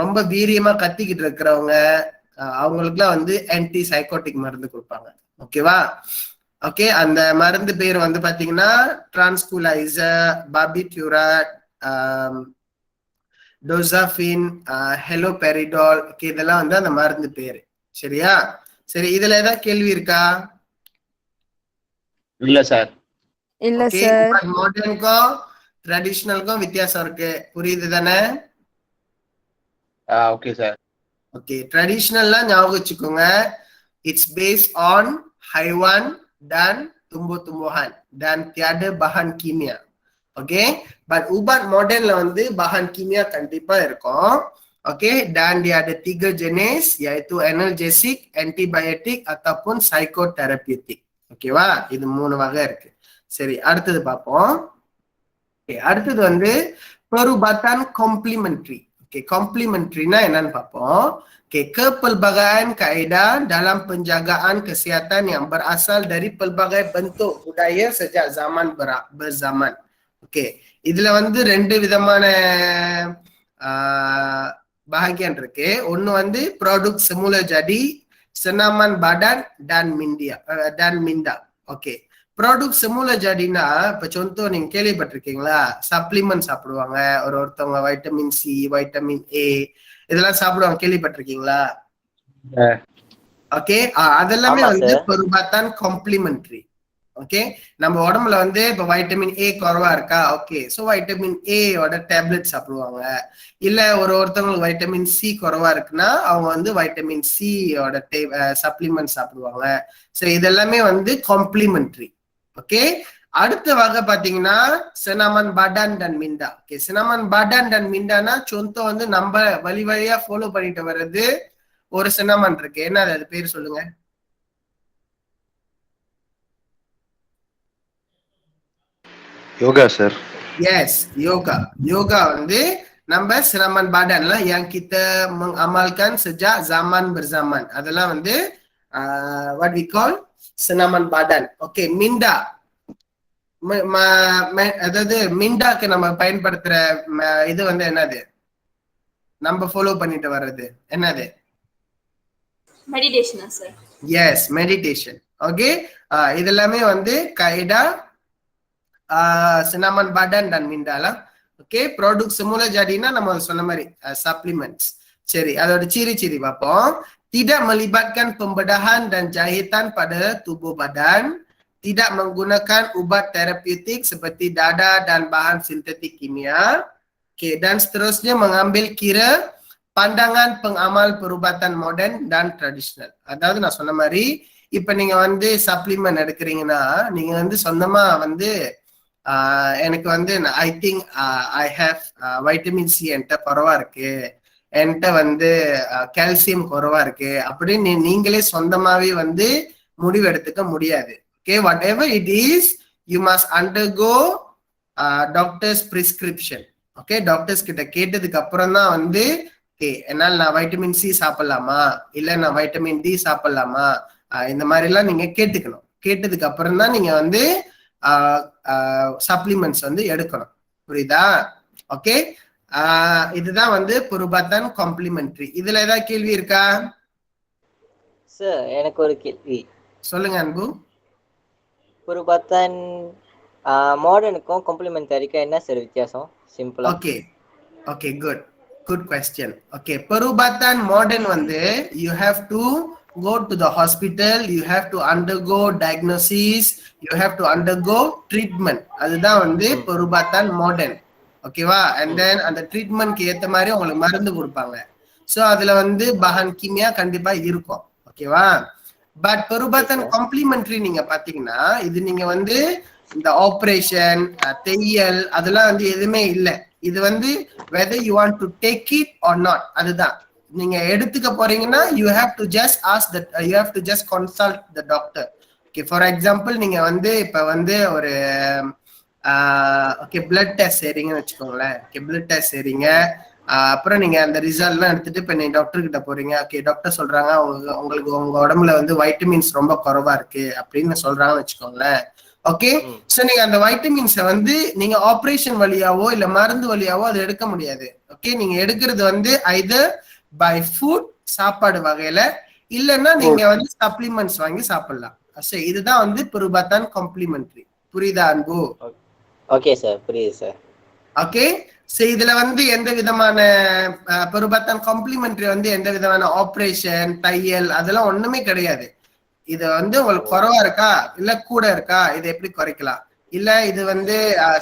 ரொம்ப வீரியமா கத்திக்கிட்டு இருக்கிறவங்க அவங்களுக்குலாம் வந்து ஆன்டி சைக்கோட்டிக் மருந்து கொடுப்பாங்க. ஓகேவா? ஓகே, அந்த மருந்து பேர் வந்து பாத்தீங்கன்னா டிரான்ஸ்குலைசர், பார்பிட்யூராட், டோசாஃபின், ஹெலோபெரிடால். ஓகே, இதெல்லாம் வந்து அந்த மருந்து பேரு. சரியா? சரி, இதுல ஏதாவது கேள்வி இருக்கா? இல்ல சார். இல்ல சார். மாடர்னுக்கும் ட்ரெடிஷனலுக்கும் வித்தியாசம் இருக்கு, புரியுது தானே? Okay sir. ஓகே, ட்ரெடிஷனல்லாம் ஞாபகம் வச்சுக்கோங்க, இட்ஸ் பேஸ்ட் ஆன் ஹைவான் dan tumbuh-tumbuhan dan tiada bahan kimia. Okay, but ubat modernல வந்து bahan kimia கண்டிப்பா இருக்கும். Okay, dan dia ada 3 jenis iaitu analgesic, antibiotic ataupun psychotherapeutic. ஓகேவா? இது 3 வகை இருக்கு. சரி, அடுத்தது பார்ப்போம். ஓகே, அடுத்தது வந்து perubatan complementary. ஓகே, complementary-னா என்னன்னு பார்ப்போம். Okay, kepelbagaian kaedah dalam penjagaan kesihatan yang berasal dari pelbagai bentuk budaya sejak zaman berzaman. Okay, இதுல வந்து 2 விதமான bahagian இருக்கு. ஒன்னு வந்து produk semula jadi, senaman badan dan minda. Okay, produk semula jadiனா இப்ப contoh நீங்க கேள்விப்பட்டிருக்கீங்களா? சப்ளிமெண்ட் சாப்பிடுவாங்க ஒருத்தவங்க, வைட்டமின் சி, வைட்டமின் ஏ, இதெல்லாம் சாப்பிடுவாங்க, கேள்விப்பட்டிருக்கீங்களா? ஓகே, அதெல்லாமே வந்து perubatan complementary. ஓகே, நம்ம உடம்புல வந்து இப்ப வைட்டமின் ஏ குறைவா இருக்கா, ஓகே, சோ வைட்டமின் ஏ ஓட டேப்லெட் சாப்பிடுவாங்க. இல்ல ஒருத்தவங்களுக்கு வைட்டமின் சி குறைவா இருக்குன்னா அவங்க வந்து வைட்டமின் சி ஓட சப்ளிமெண்ட் சாப்பிடுவாங்க. சோ இதெல்லாமே வந்து காம்ப்ளிமெண்டரி. ஓகே, அடுத்த வகை பாத்தீங்கன்னா senaman badan dan minda. Okay, senaman badan dan minda-னா contoh வந்து நம்ம வழியா ஃபாலோ பண்ணிட்டு வர்றது ஒரு senaman இருக்கு. என்ன அது பேர் சொல்லுங்க? யோகா சார். எஸ், யோகா வந்து நம்ம senaman badan lah yang kita mengamalkan sejak zaman berzaman. அதெல்லாம் வந்து what we call senaman badan. Okay, minda, அதாவது மிண்டாக்கு நம்ம பயன்படுத்துற இது வந்து என்னது, நம்ம ஃபாலோ பண்ணிட்டு வர்றது என்னது? மெடிடேஷனா சார்? Yes, meditation. ஓகே, இதெல்லாமே வந்து kaedah senaman badan dan minda lah. Okay, product semula jadiனா நம்ம சொன்ன மாதிரி சப்ளிமெண்ட்ஸ். சரி, அதோட ciri-ciri பார்ப்போம். Tidak melibatkan pembedahan dan jahitan pada tubuh badan, tidak menggunakan ubat terapeutik seperti dada dan bahan sintetik kimia. Okay, dan seterusnya mengambil kira pandangan pengamal perubatan moden dan tradisional. அதாவது நான் சொன்ன மாதிரி இப்ப நீங்க வந்து சப்ளிமெண்ட் எடுக்கிறீங்கன்னா நீங்க வந்து சொந்தமா வந்து எனக்கு வந்து I think I have vitamin C என்கிட்ட குறைவா இருக்கு, என்கிட்ட வந்து கால்சியம் குறைவா இருக்கு அப்படின்னு நீங்களே சொந்தமாவே வந்து முடிவு எடுத்துக்க முடியாது. Okay, whatever it is, you must undergo doctor's prescription. Okay, doctors கிட்ட கேட்டதுக்கு அப்புறம் தான் வந்து ஓகே என்னால் நான் வைட்டமின் சி சாப்பிடலாமா இல்ல நான் வைட்டமின் டி சாப்பிடலாமா இந்த மாதிரி எல்லாம் நீங்க கேட்டுக்கணும். கேட்டதுக்கு அப்புறம் தான் நீங்க வந்து சப்ளிமெண்ட்ஸ் வந்து எடுக்கணும், புரியுதா? ஓகே, இதுதான் வந்து புருபத்தன் காம்ப்ளிமெண்டரி. இதுல ஏதாவது கேள்வி இருக்கா? சார், எனக்கு ஒரு கேள்வி. சொல்லுங்க அன்பு. புருபத்தன் மாடர்னுக்கும் காம்ப்ளிமெண்டரிக்கும் என்ன சார் வித்தியாசம்? சிம்பிளா. Okay, good question. Okay, perubatan modern வந்து you have to go to the hospital, you have to undergo diagnosis, you have to undergo treatment. அதுதான் வந்து perubatan modern. ஓகேவா. அண்ட் தென் அந்த ட்ரீட்மெண்ட்க்கு ஏத்த மாதிரி உங்களுக்கு மருந்து கொடுப்பாங்க. ஸோ அதுல வந்து பஹான் கிமியா கண்டிப்பா இருக்கும். ஓகேவா. பட் பெருபாத்தன் காம்ப்ளிமெண்ட்ரி நீங்க பாத்தீங்கன்னா இது நீங்க வந்து இந்த ஆப்ரேஷன் தையல் அதெல்லாம் வந்து எதுவுமே இல்லை. இது வந்து whether you want to take it or not, அதுதான். நீங்க எடுத்துக்க போறீங்கன்னா you have to just ask that you have to just consult the doctor. Okay, for example நீங்க வந்து இப்ப வந்து ஒரு ஓகே பிளட் டெஸ்ட் செய்றீங்கன்னு வச்சுக்கோங்களேன். ஓகே, பிளட் டெஸ்ட் செய்றீங்க, அப்புறம் நீங்க அந்த ரிசல்ட்லாம் எடுத்துட்டு இப்ப நீங்க டாக்டர் கிட்ட போறீங்க. ஓகே, டாக்டர் சொல்றாங்க உங்களுக்கு உங்க உடம்புல வந்து வைட்டமின்ஸ் ரொம்ப குறைவா இருக்கு அப்படின்னு சொல்றாங்கன்னு வச்சுக்கோங்களேன். ஓகே, சோ நீங்க அந்த வைட்டமின்ஸை வந்து நீங்க ஆப்ரேஷன் வழியாவோ இல்ல மருந்து வழியாவோ அதை எடுக்க முடியாது. ஓகே, நீங்க எடுக்கிறது வந்து ஐதர் பை ஃபுட் சாப்பாடு வகையில இல்லைன்னா நீங்க வந்து சப்ளிமெண்ட்ஸ் வாங்கி சாப்பிடலாம். சரி, இதுதான் வந்து பெருபாத்தான் காம்ப்ளிமெண்ட்ரி. புரியுதா அன்பு? ஓகே சார், புரியுது சார். ஓகே, சோ இதுல வந்து எந்த விதமான பெருபாத்தான் காம்ப்ளிமெண்ட்ரி வந்து எந்த விதமான ஆப்ரேஷன் தையல் அதெல்லாம் ஒண்ணுமே கிடையாது. இது வந்து உங்களுக்கு குறைவா இருக்கா இல்ல கூட இருக்கா, இதை எப்படி குறைக்கலாம், இல்ல இது வந்து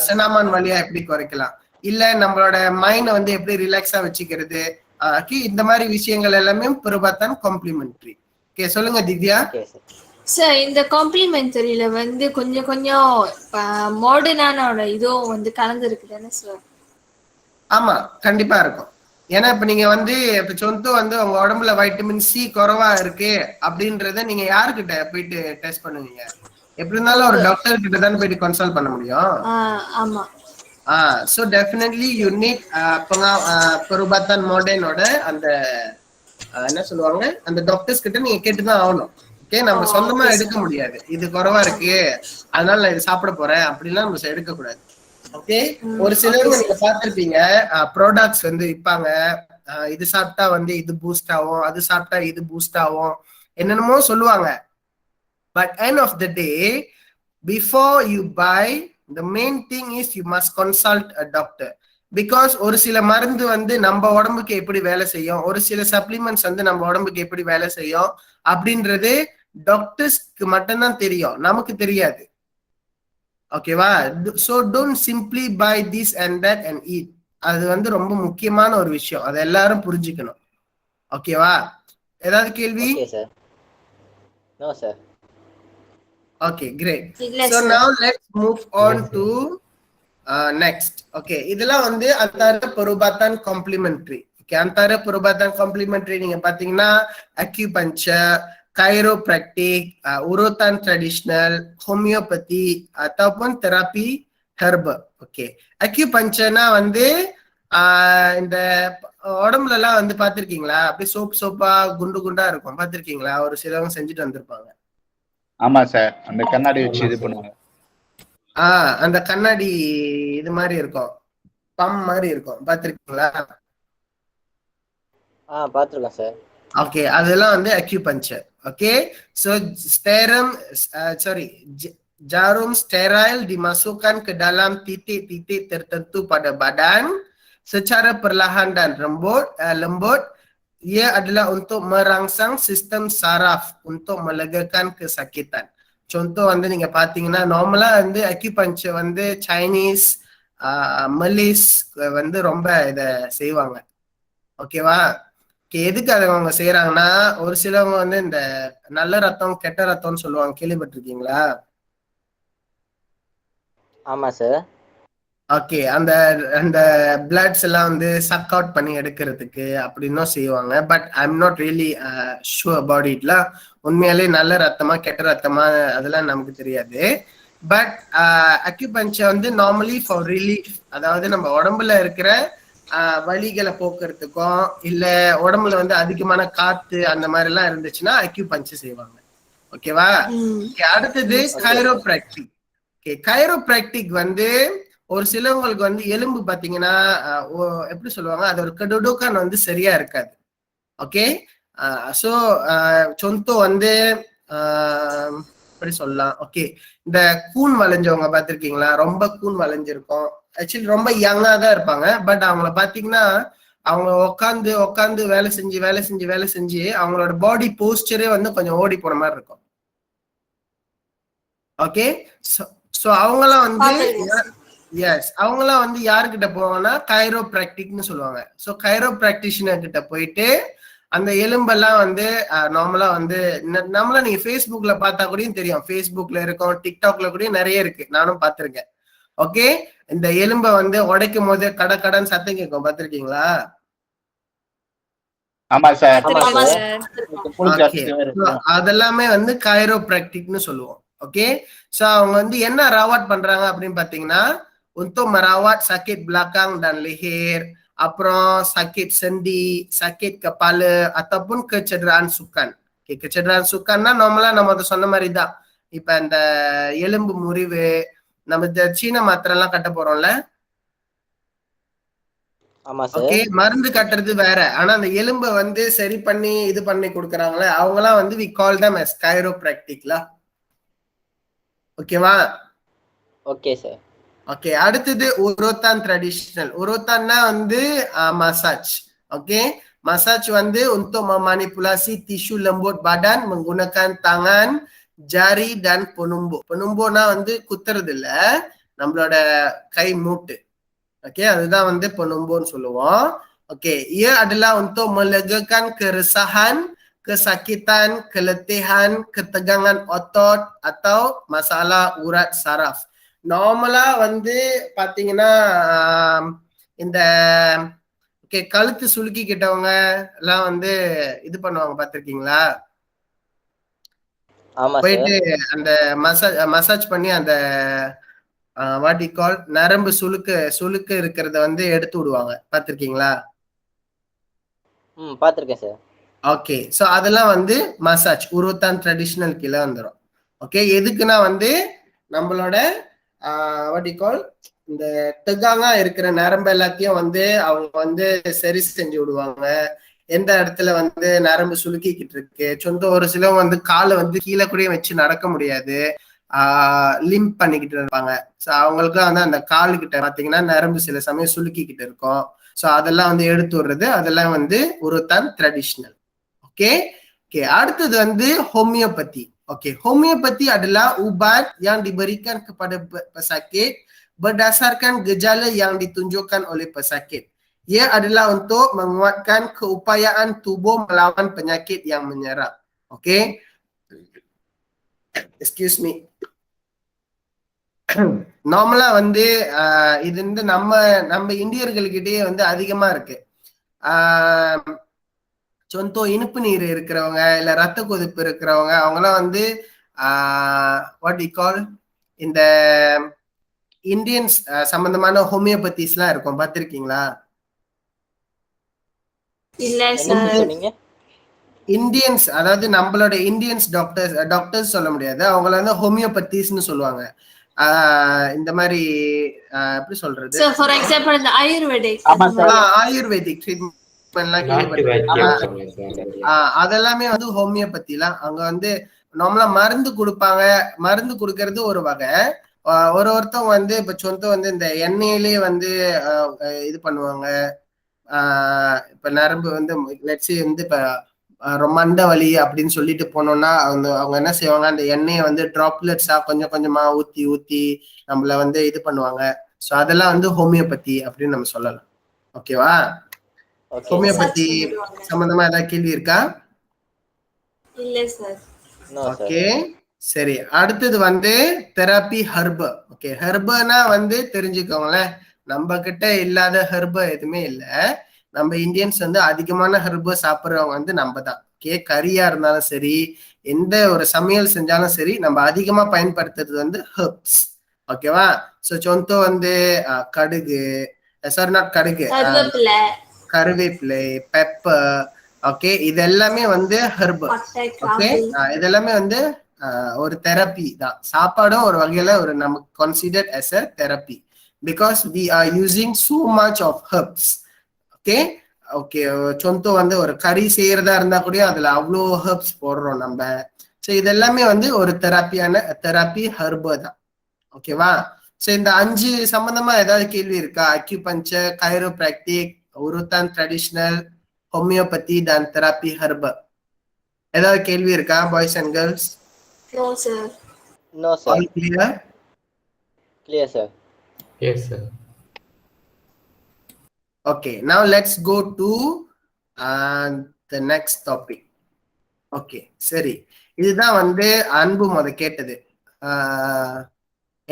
செனாமான் வழியா எப்படி குறைக்கலாம், இல்ல நம்மளோட மைண்ட் வந்து எப்படி ரிலாக்ஸா வச்சுக்கிறது, இந்த மாதிரி விஷயங்கள் எல்லாமே பெருபாத்தான் காம்ப்ளிமெண்ட்ரி. ஓகே, சொல்லுங்க திவ்யா. சார், இந்த காம்ப்ளிமெண்டரியில வந்து கொஞ்சம் கொஞ்சம் மாடர்னான இதுவும் வந்து கலந்து இருக்குதானே சார்? ஆமா, கண்டிப்பா இருக்கும். ஏன்னா இப்ப நீங்க வந்து இப்ப சொந்த வந்து உங்க உடம்புல வைட்டமின் சி குறைவா இருக்கு அப்படின்றத நீங்க யாருக்கிட்ட போயிட்டு டெஸ்ட் பண்ணுவீங்க? எப்படி இருந்தாலும் ஒரு டாக்டர் கிட்ட தானே போயிட்டு கன்சல்ட் பண்ண முடியும். ஆமா. சோ டெஃபினெட்லி யூ நீட் பெருபாத்தான் மாடர்னோட அந்த என்ன சொல்லுவாங்க அந்த டாக்டர்ஸ் கிட்ட நீங்க கேட்டுதான் ஆகணும். ஓகே, நம்ம சொந்தமா எடுக்க முடியாது. இது குறைவா இருக்கு அதனால நான் இது சாப்பிட போறேன் அப்படிலாம் நம்ம எடுக்க கூடாது. ஓகே, ஒரு சிலர் நீங்க பார்த்திருப்பீங்க ப்ராடக்ட்ஸ் வந்து விற்பாங்க. இது சாப்பிட்டா வந்து இது பூஸ்ட் ஆகும், அது சாப்பிட்டா இது பூஸ்ட் ஆகும், என்னென்னமோ சொல்லுவாங்க. But end of the day before you buy the main thing is you must consult a doctor. Because ஒரு சில மருந்து வந்து நம்ம உடம்புக்கு எப்படி வேலை செய்யும், ஒரு சில சப்ளிமெண்ட்ஸ் வந்து நம்ம உடம்புக்கு எப்படி வேலை செய்யும் அப்படின்றது டாக்டர்ஸ்க்கு மட்டும்தான் தெரியும், நமக்கு தெரியாது. ஓகேவா. So don't simply buy this and that and eat. அது வந்து ரொம்ப முக்கியமான ஒரு விஷயம், அதை எல்லாரும் புரிஞ்சுக்கணும். ஓகேவா. ஏதாவது கேள்வி? No sir. Okay, great. So now let's move on to next. Okay, இதெல்லாம் வந்து அந்தார பெருபாத்தான் காம்ப்ளிமெண்ட்ரி. ஓகே, அந்தார பெருபாத்தான் காம்ப்ளிமெண்ட்ரி நீங்க பாத்தீங்கன்னா அக்யூபஞ்சர், கைரோப்ராக்டிக், உரோதான் traditional, homeopathy ataupun therapy herbal. Okay, அக்யூபஞ்சர்னா வந்து இந்த உடம்புல எல்லாம் வந்து பாத்திருக்கீங்களா அப்படியே சோப்பா குண்டு குண்டா இருக்கும், பாத்திருக்கீங்களா? ஒரு சிலவங்க செஞ்சுட்டு வந்திருப்பாங்க. ஆமா சார், அந்த கண்ணாடி வச்சு இது பண்ணுவாங்க. அந்த கண்ணாடி இது மாதிரி இருக்கும், பம் மாதிரி இருக்கும், பாத்திருக்கீங்களா? பாத்துருக்கேன் சார். ஓகே, அதெல்லாம் வந்து acupuncture. Okay, so jarum sterile dimasukkan ke dalam titik-titik tertentu pada badan secara perlahan dan lembut. Ia adalah untuk merangsang sistem saraf untuk melegakan kesakitan. Contoh வந்து நீங்க பாத்தீங்கன்னா நார்மலா வந்து அக்யூபஞ்சர் வந்து சைனீஸ் மலேஸ் வந்து ரொம்ப இத செய்வாங்க. ஓகேவா. எதுக்கு அதை அவங்க செய்யறாங்கன்னா ஒரு சிலவங்க வந்து இந்த நல்ல ரத்தம் கெட்ட ரத்தம்னு சொல்லுவாங்க, கேள்விப்பட்டிருக்கீங்களா? ஆமா சார். ஓகே, அந்த அந்த பிளட்ஸ் எல்லாம் வந்து சக் அவுட் பண்ணி எடுக்கிறதுக்கு அப்படின்னும் செய்வாங்க. But I am not really sure about இட்லாம். உண்மையாலே நல்ல ரத்தமா கெட்ட ரத்தமா அதெல்லாம் நமக்கு தெரியாது. பட் அக்யூபஞ்சர் வந்து நார்மலி ஃபார் ரிலீஃப், அதாவது நம்ம உடம்புல இருக்கிற வலிகளை போக்குறதுக்கும் இல்ல உடம்புல வந்து அதிகமான காத்து அந்த மாதிரி எல்லாம் இருந்துச்சுன்னா அக்யூபஞ்சர் செய்வாங்க. ஓகேவா. அடுத்தது கைரோப்ராக்டிக். கைரோப்ராக்டிக் வந்து ஒரு சிலவங்களுக்கு வந்து எலும்பு பாத்தீங்கன்னா எப்படி சொல்லுவாங்க, அது ஒரு கடுடுக்கான் வந்து சரியா இருக்காது. ஓகே, சோ சொந்தம் வந்து எப்படி சொல்லலாம். ஓகே, இந்த கூன் வளைஞ்சவங்க பாத்திருக்கீங்களா? ரொம்ப கூன் வளைஞ்சிருக்கும், ஆக்சுவலி ரொம்ப யங்கா தான் இருப்பாங்க. பட் அவங்கள பாத்தீங்கன்னா அவங்க உட்காந்து உட்காந்து வேலை செஞ்சு அவங்களோட பாடி போஸ்டரே வந்து கொஞ்சம் ஓடி போன மாதிரி இருக்கும். ஓகே, சோ அவங்கலாம் வந்து எஸ், அவங்களாம் வந்து யாருக்கிட்ட போவாங்கன்னா கைரோ பிராக்டிக்னு சொல்லுவாங்க. ஸோ கைரோ பிராக்டிஷனர் கிட்ட போயிட்டு அந்த எலும்பெல்லாம் வந்து நார்மலா வந்து நம்மள நீங்க ஃபேஸ்புக்ல பார்த்தா கூடயும் தெரியும், ஃபேஸ்புக்ல இருக்கும், டிக்டாக்ல கூட நிறைய இருக்கு, நானும் பார்த்திருக்கேன். ஓகே, இந்த எலும்பை வந்து உடைக்கும் போது கடன் சத்தம் கேட்கும், பார்த்திருக்கீங்களா? ஆமா சார். ஆமா சார். அதெல்லாமே வந்து கைரோ பிராக்டிக்னு சொல்லுவோம். ஓகே, சோ அவங்க வந்து என்ன ராவாட் பண்றாங்க அப்படின்னு பாத்தீங்கன்னா, untuk merawat sakit belakang dan leher, அப்புறம் sakit sendi, sakit kepala ataupun kecederaan sukan. Okay, kecederaan sukanனா நார்மலா நம்ம அதை சொன்ன மாதிரி தான். இப்ப இந்த எலும்பு முறிவு, நம்ம இந்த சீன மாத்திரை எல்லாம் கட்ட போறோம்ல, ஓகே, மருந்து கட்டுறது வேற, ஆனா அந்த எலும்பை வந்து சரி பண்ணி இது பண்ணி கொடுக்கறாங்களே அவங்கலாம் வந்து we call them as chiropracticல. ஓகேவா? Okay sir. ஓகே, அடுத்தது urutan traditional. urutanனா வந்து massage. ஓகே, massage வந்து untuk memanipulasi tisu lembut badan menggunakan tangan, jari dan penumbuk. penumbukனா வந்து குத்துறது இல்ல, நம்மளோட கை மூட்டு. ஓகே, அதுதான் வந்து penumbukன்னு சொல்லுவோம். Okay, ia adalah untuk melegakan keresahan, kesakitan, keletihan, ketegangan otot atau masalah urat saraf. நார்மலா வந்து பாத்தீங்கன்னா இந்த ஓகே கழுத்து சுளுக்கிக்கிட்டவங்க எல்லாம் வந்து இது பண்ணுவாங்க, பாத்திருக்கீங்களா? போயிட்டு அந்த மசாஜ் பண்ணி அந்த வாட் யூ கால் நரம்பு சுளுக்கு இருக்கிறத வந்து எடுத்து விடுவாங்க, பாத்திருக்கீங்களா? பாத்திருக்கேன் சார். ஓகே, சோ அதெல்லாம் வந்து மசாஜ் உருவத்தான் ட்ரெடிஷனல் கீழே வந்துடும். ஓகே, எதுக்குன்னா வந்து நம்மளோட வாட் யூ கால் இந்த தெகாங்கா இருக்கிற நரம்பு எல்லாத்தையும் வந்து அவங்க வந்து சரி செஞ்சு விடுவாங்க. எந்த இடத்துல வந்து நரம்பு சுலுக்கிக்கிட்டு இருக்கு, ஒரு சிலவங்க வந்து காலை வந்து கீழே கூட வச்சு நடக்க முடியாது, லிம்ப் பண்ணிக்கிட்டு இருப்பாங்க. ஸோ அவங்களுக்குலாம் வந்து அந்த காலு கிட்ட பாத்தீங்கன்னா நரம்பு சில சமயம் சுலுக்கிக்கிட்டு இருக்கும். ஸோ அதெல்லாம் வந்து எடுத்து விடுறது, அதெல்லாம் வந்து urutan ட்ரெடிஷனல். ஓகே ஓகே, அடுத்தது வந்து homeopathy. Okey, homeopathy adalah ubat yang diberikan kepada pesakit berdasarkan gejala yang ditunjukkan oleh pesakit. Ia adalah untuk menguatkan keupayaan tubuh melawan penyakit yang menyerang. Okey. Excuse me. நார்மலா வந்து இது வந்து நம்ம இந்தியர்கள்கிட்டயே வந்து அதிகமா இருக்கு. இனிப்பு நீர் இருக்கிறவங்க இல்ல ரத்த கொதிப்பு இருக்கிறவங்க அவங்கலாம் வந்து வாட் யூ கால் இந்த இந்தியன்ஸ் சம்பந்தமான ஹோமியோபதிஸ் எல்லாம் இருக்கும், பாத்திருக்கீங்களா? இந்தியன்ஸ், அதாவது நம்மளோட இந்தியன்ஸ் டாக்டர்ஸ் சொல்ல முடியாது, அவங்கள வந்து ஹோமியோபதிஸ்னு சொல்லுவாங்க. இந்த மாதிரி எப்படி சொல்றது, ஃபார் எக்ஸாம்பிள் இந்த ஆயுர்வேதிக் ட்ரீட்மெண்ட் அதெல்லாமே வந்து ஹோமியோபதிலாம். அங்க வந்து நார்மலா மருந்து கொடுப்பாங்க, மருந்து கொடுக்கறது ஒரு வகை. ஒருத்தவங்க வந்து இப்ப வந்து இந்த எண்ணெயிலேயே வந்து இது பண்ணுவாங்க. இப்ப நரம்பு வந்து லட்சி வந்து இப்ப மண்டை வலி அப்படின்னு சொல்லிட்டு போனோம்னா அவங்க என்ன செய்வாங்க, அந்த எண்ணெயை வந்து டிராப்லெட்ஸா கொஞ்சம் கொஞ்சமா ஊத்தி நம்மள வந்து இது பண்ணுவாங்க. ஸோ அதெல்லாம் வந்து ஹோமியோபதி அப்படின்னு நம்ம சொல்லலாம். ஓகேவா? ஹோமியோபதி சம்பந்தமா ஏதாவது கேள்வி இருக்கா? இல்ல சார். ஓகே சரி, அடுத்தது வந்து தெரப்பி ஹெர்ப. ஓகே, ஹெர்பனா வந்து தெரிஞ்சுக்கோங்களேன், நம்ம கிட்ட இல்லாத ஹெர்ப எதுவுமே இல்ல. நம்ம இந்தியன்ஸ் வந்து அதிகமான ஹெர்ப சாப்பிடுறவங்க வந்து நம்ம தான். ஓகே, கறியா இருந்தாலும் சரி, எந்த ஒரு சமையல் செஞ்சாலும் சரி, நம்ம அதிகமா பயன்படுத்துறது வந்து ஹெர்ப்ஸ். ஓகேவா? சோ வந்து கடுகு, சாரி நாட் கடுகு, கருவேப்பிலை, பெப்பர். ஓகே, இது எல்லாமே வந்து ஹெர்பல். ஓகே, இதெல்லாமே வந்து ஒரு தெரப்பி தான். சாப்பாடும் ஒரு வகையில ஒரு நமக்கு considered as a therapy because we are using so much of herbs. Okay okay, வந்து ஒரு கறி செய்யறதா இருந்தா கூட அதுல அவ்வளோ ஹெர்ப்ஸ் போடுறோம் நம்ம. ஸோ இதெல்லாமே வந்து ஒரு தெரப்பி ஹெர்ப தான். ஓகேவா? ஸோ இந்த 5 சம்பந்தமா ஏதாவது கேள்வி இருக்கா? Acupuncture, chiropractic, urutan traditional, homeopathy dan therapy herb, ஏதாவது கேள்வி இருக்கா boys and girls? No sir. All clear? Clear sir. Yes, sir. Okay, now let's go to the next topic. Okay சரி, இதுதான் வந்து அன்பு கேட்டது.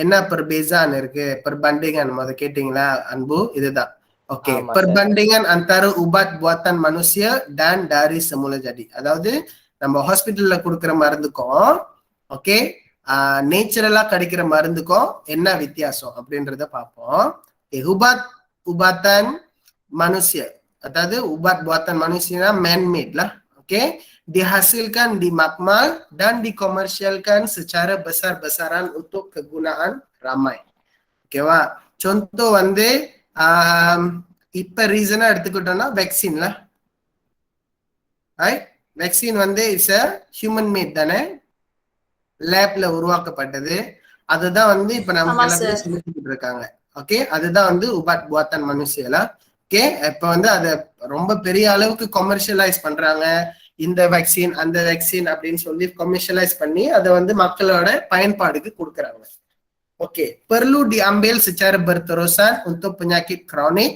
என்ன perbezaan இருக்கு, perbandingan கேட்டீங்களா அன்பு? இதுதான். Okay, perbandingan antara ubat buatan manusia dan dari semula jadi. அதாவது நம்ம ஹாஸ்பிட்டல்ல கொடுக்குற மருந்துக்கும் ஓகே நேச்சுரலா கிடைக்கிற மருந்துக்கும் என்ன வித்தியாசம் அப்படின்றத பார்ப்போம். ubatan manusia, அதாவது ubat buatan manusia man-made lah. Okay, dihasilkan di makmal dan dikomersialkan secara besar-besaran untuk kegunaan ramai. ஓகேவா? contoh வந்து இப்ப ரீசனா எடுத்துக்கிட்டோம்னா வேக்சின் lah. ரைட், வேக்சின் வந்து இட்ஸ் a human made தானே, லேப்ல உருவாக்கப்பட்டது. அதுதான் வந்து இப்ப நம்ம எல்லாரும் சொல்லிட்டு இருக்காங்க. ஓகே, அதுதான் வந்து உபாட் புவாத்தன் மனுஷியலா. ஓகே, இப்ப வந்து அதை ரொம்ப பெரிய அளவுக்கு கொமர்ஷியலைஸ் பண்றாங்க. இந்த வேக்சின் அந்த வேக்சின் அப்படின்னு சொல்லி கொமர்ஷியலைஸ் பண்ணி அதை வந்து மக்களோட பயன்பாடுக்கு கொடுக்குறாங்க. Okay, perlu diambil secara berterusan untuk penyakit kronik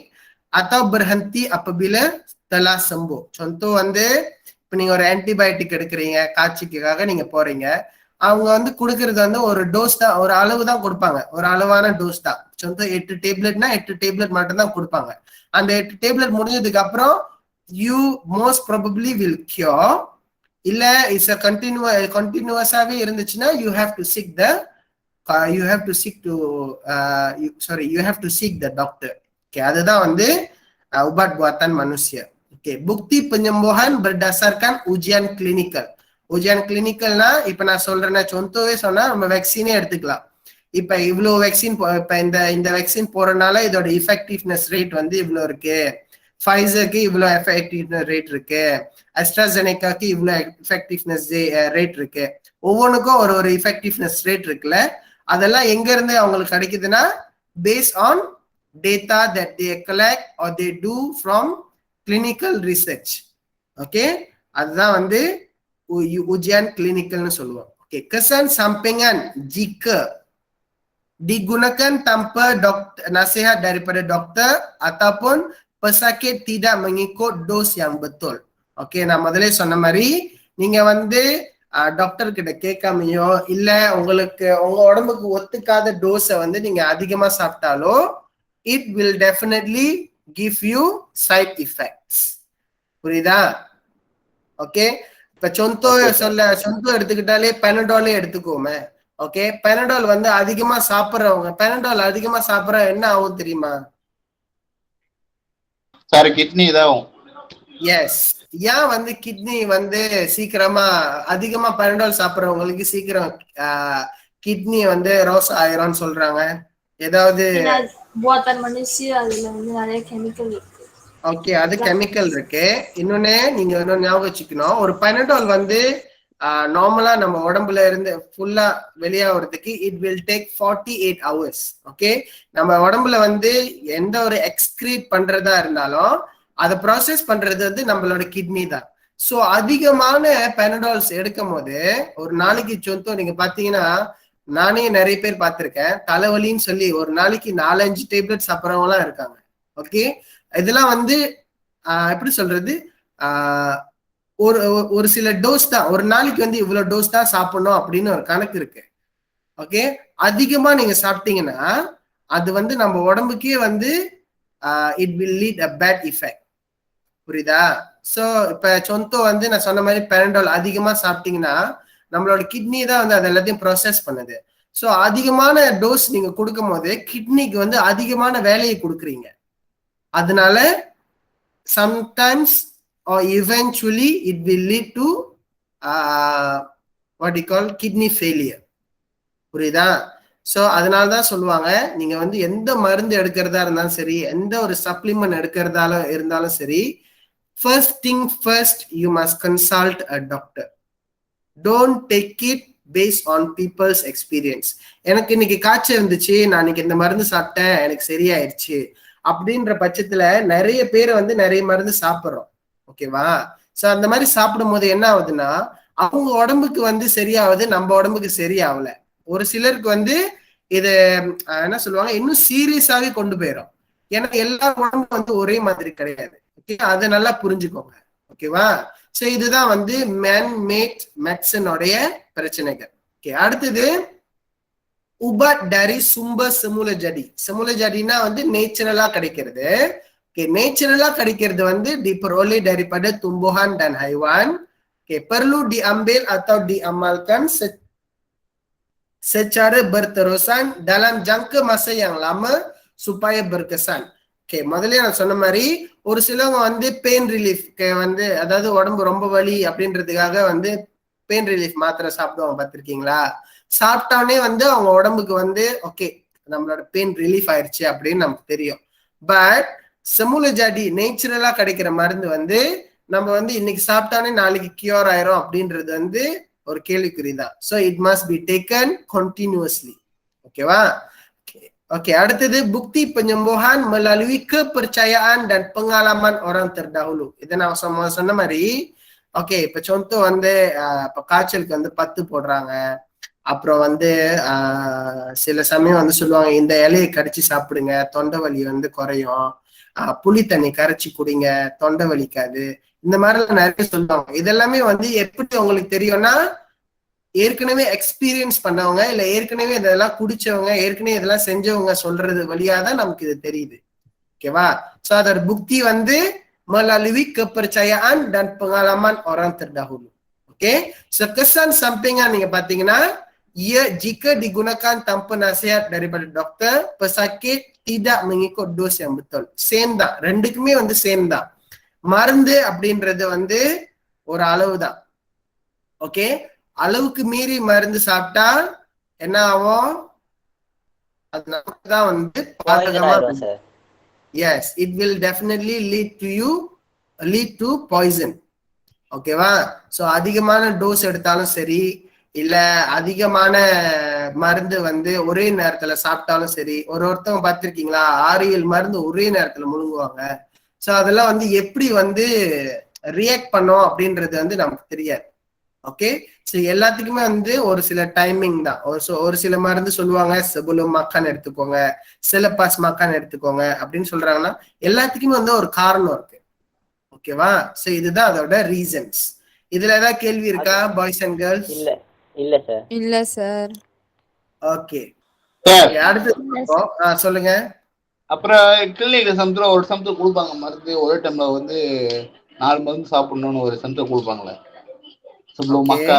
atau berhenti apabila telah sembuh. contoh வந்து இப்ப நீங்க ஒரு ஆன்டிபயோட்டிக் எடுக்கிறீங்க, காய்ச்சலுக்காக நீங்க போறீங்க, அவங்க வந்து கொடுக்கறது வந்து ஒரு டோஸ் தான், ஒரு அளவு தான் கொடுப்பாங்க, ஒரு அளவான டோஸ் தான். சொந்தம் 8 டேப்லெட்னா 8 டேப்லெட் மட்டும் தான் கொடுப்பாங்க. அந்த 8 டேப்லெட் முடிஞ்சதுக்கு அப்புறம் you most probably will cure. இல்ல இட்ஸ் அ கண்டினியூஸாவே இருந்துச்சுன்னா you have to seek the doctor. Okay, அதுதான் வந்து ubat buatan manusia. Okay, bukti penyembuhan berdasarkan ujian klinikal. ujian klinikalனா இப்ப நான் சொல்றேன்னா சொந்தவே சொன்னா நம்ம வேக்சினே எடுத்துக்கலாம். இப்ப இவ்வளவு வேக்சின், இப்ப இந்த வேக்சின் போறதுனால இதோட எஃபெக்டிவ்னஸ் ரேட் வந்து இவ்வளவு இருக்கு, ஃபைசருக்கு இவ்வளவு எஃபெக்டிவ்னஸ் ரேட் இருக்கு, அஸ்ட்ராசெனேகாக்கு இவ்வளவு எஃபெக்டிவ்னஸ் ரேட் இருக்கு. ஒவ்வொன்றுக்கும் ஒரு ஒரு எஃபெக்டிவ்னஸ் ரேட் இருக்குல்ல, அதெல்லாம் எங்க இருந்து அவங்களுக்கு கிடைக்குதுன்னா based on data that they collect or they do from clinical research. Okay, அதுதான் வந்து ujian klinikal சொல்லுவோம். Oke, kesan sampingan jika digunakan tanpa nasihat daripada dokter ataupun pesakit tidak mengikut dos yang betul. Oke, நான் முதல்ல சொன்ன மாதிரி நீங்க வந்து doctor கிட்ட கேட்காமையோ இல்ல உங்களுக்கு உங்க உடம்புக்கு ஒத்துக்காத டோஸை வந்து நீங்க அதிகமா சாப்பிட்டாலோ it will definitely give you side effects. புரியுதா? ஓகே, இப்ப சொந்தம் எடுத்துக்கிட்டாலே பெனடாலே எடுத்துக்கோமே. ஓகே, பெனடால் வந்து அதிகமா சாப்பிடுறவங்க, பெனடால் அதிகமா சாப்பிடுற என்ன ஆகும் தெரியுமா சார்? கிட்னி இதாகும். எஸ், ஏன் வந்து கிட்னி வந்து சீக்கிரமா அதிகமா பெனடால் சாப்பிடுறவங்களுக்கு சீக்கிரம் கிட்னி வந்து ரோஸ் ஆயிரம்னு சொல்றாங்க. ஏதாவது ஓகே, அது கெமிக்கல் இருக்கு. இன்னொன்னு நீங்க ஞாபகம் வச்சுக்கணும், ஒரு பெனடால் வந்து நார்மலா நம்ம உடம்புல இருந்து ஃபுல்லா வெளியாகிறதுக்கு it will take 48 hours. Okay, நம்ம உடம்புல வந்து எந்த ஒரு எக்ஸ்கிரீட் பண்றதா இருந்தாலும் அதை ப்ராசஸ் பண்றது வந்து நம்மளோட கிட்னி தான். ஸோ அதிகமான பெனடால்ஸ் எடுக்கும் போது ஒரு நாளைக்கு சொந்தம் நீங்க பாத்தீங்கன்னா, நானே நிறைய பேர் பார்த்திருக்கேன், தலைவலின்னு சொல்லி ஒரு நாளைக்கு 4-5 டேப்லெட் சாப்பிட்றவங்க எல்லாம் இருக்காங்க. ஓகே, இதெல்லாம் வந்து எப்படி சொல்றது, ஒரு சில டோஸ் தான், ஒரு நாளைக்கு வந்து இவ்வளவு டோஸ் தான் சாப்பிடணும் அப்படின்னு ஒரு கணக்கு இருக்கு. ஓகே, அதிகமா நீங்க சாப்பிட்டீங்கன்னா அது வந்து நம்ம உடம்புக்கே வந்து it will lead a bad effect. புரியுதா? ஸோ இப்ப சொந்தம் வந்து நான் சொன்ன மாதிரி பெனடால் அதிகமா சாப்பிட்டீங்கன்னா நம்மளோட கிட்னி தான் வந்து அது எல்லாத்தையும் ப்ராசஸ் பண்ணுது. ஸோ அதிகமான டோஸ் நீங்க கொடுக்கும் போது கிட்னிக்கு வந்து அதிகமான வேலையை கொடுக்குறீங்க. அதனால sometimes or eventually it will lead to what you call kidney failure. புரியுதா? ஸோ அதனால தான் சொல்லுவாங்க, நீங்க வந்து எந்த மருந்து எடுக்கிறதா இருந்தாலும் சரி, எந்த ஒரு சப்ளிமெண்ட் எடுக்கிறதால இருந்தாலும் சரி, first thing first you must consult a doctor. Don't take it based on people's experience. எனக்கு இன்னைக்கு காய்ச்சல் இருந்துச்சு, நான் இன்னைக்கு இந்த மருந்து சாப்பிட்டேன், எனக்கு சரியாயிருச்சு அப்படின்ற பட்சத்துல நிறைய பேர் வந்து நிறைய மருந்து சாப்பிட்றோம். ஓகேவா? ஸோ அந்த மாதிரி சாப்பிடும் போது என்ன ஆகுதுன்னா அவங்க உடம்புக்கு வந்து சரியாகுது, நம்ம உடம்புக்கு சரியாகல. ஒரு சிலருக்கு வந்து இது என்ன சொல்லுவாங்க, இன்னும் சீரியஸாவே கொண்டு போயிடும். ஏன்னா எல்லா உடம்பும் வந்து ஒரே மாதிரி கிடையாது. ஓகே, அதை நல்லா புரிஞ்சுக்கோங்க. ஓகேவா? சோ இதுதான் வந்து மேன் மேட் மெடிசனோடைய பிரச்சனைகள். ஓகே, அடுத்தது ubat dari sumber semula jadi. Semula jadiனா வந்து நேச்சுரலா கிடைக்கிறது. ஓகே, நேச்சுரலா கிடைக்கிறது வந்து diperoleh daripada tumbuhan dan haiwan. Okay, perlu diambil atau diamalkan secara berterusan dalam jangka masa yang lama supaya berkesan. Okay, முதல்ல நான் சொன்ன மாதிரி ஒரு சிலவங்க வந்து பெயின் ரிலீஃப் வந்து, அதாவது உடம்பு ரொம்ப வலி அப்படின்றதுக்காக வந்து பெயின் ரிலீஃப் மாத்திரை சாப்பிடுவாங்க, பார்த்திருக்கீங்களா? சாப்பிட்டோன்னே வந்து அவங்க உடம்புக்கு வந்து ஓகே நம்மளோட பெயின் ரிலீஃப் ஆயிடுச்சு அப்படின்னு நமக்கு தெரியும். பட் செமுல ஜாடி நேச்சுரலா கிடைக்கிற மருந்து வந்து நம்ம வந்து இன்னைக்கு சாப்பிட்டானே நாளைக்கு கியூர் ஆயிரும் அப்படின்றது வந்து ஒரு கேள்விக்குறிதான். So it must be taken continuously. ஓகேவா? ஓகே, அடுத்தது bukti penyembuhan melalui kepercayaan dan pengalaman orang terdahulu. இதை நான் சொன்ன மாதிரி ஓகே, இப்ப சொந்தம் வந்து இப்ப காய்ச்சலுக்கு வந்து 10 போடுறாங்க. அப்புறம் வந்து சில சமயம் வந்து சொல்லுவாங்க இந்த இலையை கரைச்சி சாப்பிடுங்க, தொண்டை வலி வந்து குறையும். புளி தண்ணி கரைச்சி குடிங்க, தொண்டை வலிக்காது. இந்த மாதிரிலாம் நிறைய சொல்லுவாங்க. இதெல்லாமே வந்து எப்படி உங்களுக்கு தெரியும்னா, ஏற்கனவே எக்ஸ்பீரியன்ஸ் பண்ணவங்க இல்ல ஏற்கனவே இதெல்லாம் குடிச்சவங்க, ஏற்கனவே இதெல்லாம் செஞ்சவங்க சொல்றது வழியாதான் நமக்கு இது தெரியுது. ஓகேவா? சோ அதோட புக்தி வந்து melalui kepercayaan dan pengalaman orang terdahulu. Oke, so kesan sampingan நீங்க பாத்தீங்கன்னா, jika digunakan tanpa nasihat daripada dokter, pesakit tidak mengikut dos yang betul. Same தான், ரெண்டுக்குமே வந்து சேம் தான். மருந்து அப்படின்றது வந்து ஒரு அளவு தான். ஓகே, அளவுக்கு மீறி மருந்து சாப்பிட்டா என்ன ஆகும்? அது நமக்கு தான் வந்து பாதகமா. Yes, it will definitely lead to poison. ஓகேவா? சோ அதிகமான டோஸ் எடுத்தாலும் சரி, இல்ல அதிகமான மருந்து வந்து ஒரே நேரத்துல சாப்பிட்டாலும் சரி, ஒருத்தவங்க பார்த்திருக்கீங்களா 6-7 மருந்து ஒரே நேரத்துல முழுங்குவாங்க. சோ அதெல்லாம் வந்து எப்படி வந்து ரியாக்ட் பண்ணோம் அப்படின்றது வந்து நமக்கு தெரியாது. ஓகே, சோ எல்லாத்துக்குமே வந்து ஒரு சில டைமிங் தான். ஒரு சில மருந்து சொல்லுவாங்க sebelum makan எடுத்துக்கோங்க, selepas makan எடுத்துக்கோங்க அப்படின்னு சொல்றாங்கன்னா எல்லாத்துக்குமே வந்து ஒரு காரணம் இருக்கு. ஓகேவா? சோ இதுதான் அதோட ரீசன்ஸ். இதுல ஏதாவது கேள்வி இருக்கா பாய்ஸ் அண்ட் கேர்ள்ஸ்? இல்ல சார். இல்ல சார். ஓகே, அடுத்து சொல்லுங்க. அப்புறம் கிளினிக்ல சமத்துல ஒரு சமத்துல கொடுப்பாங்க மருந்து, ஒரே டைம்ல வந்து 4 மருந்து சாப்பிடணும்னு ஒரு சமத்துல கொடுப்பாங்களே, மக்கா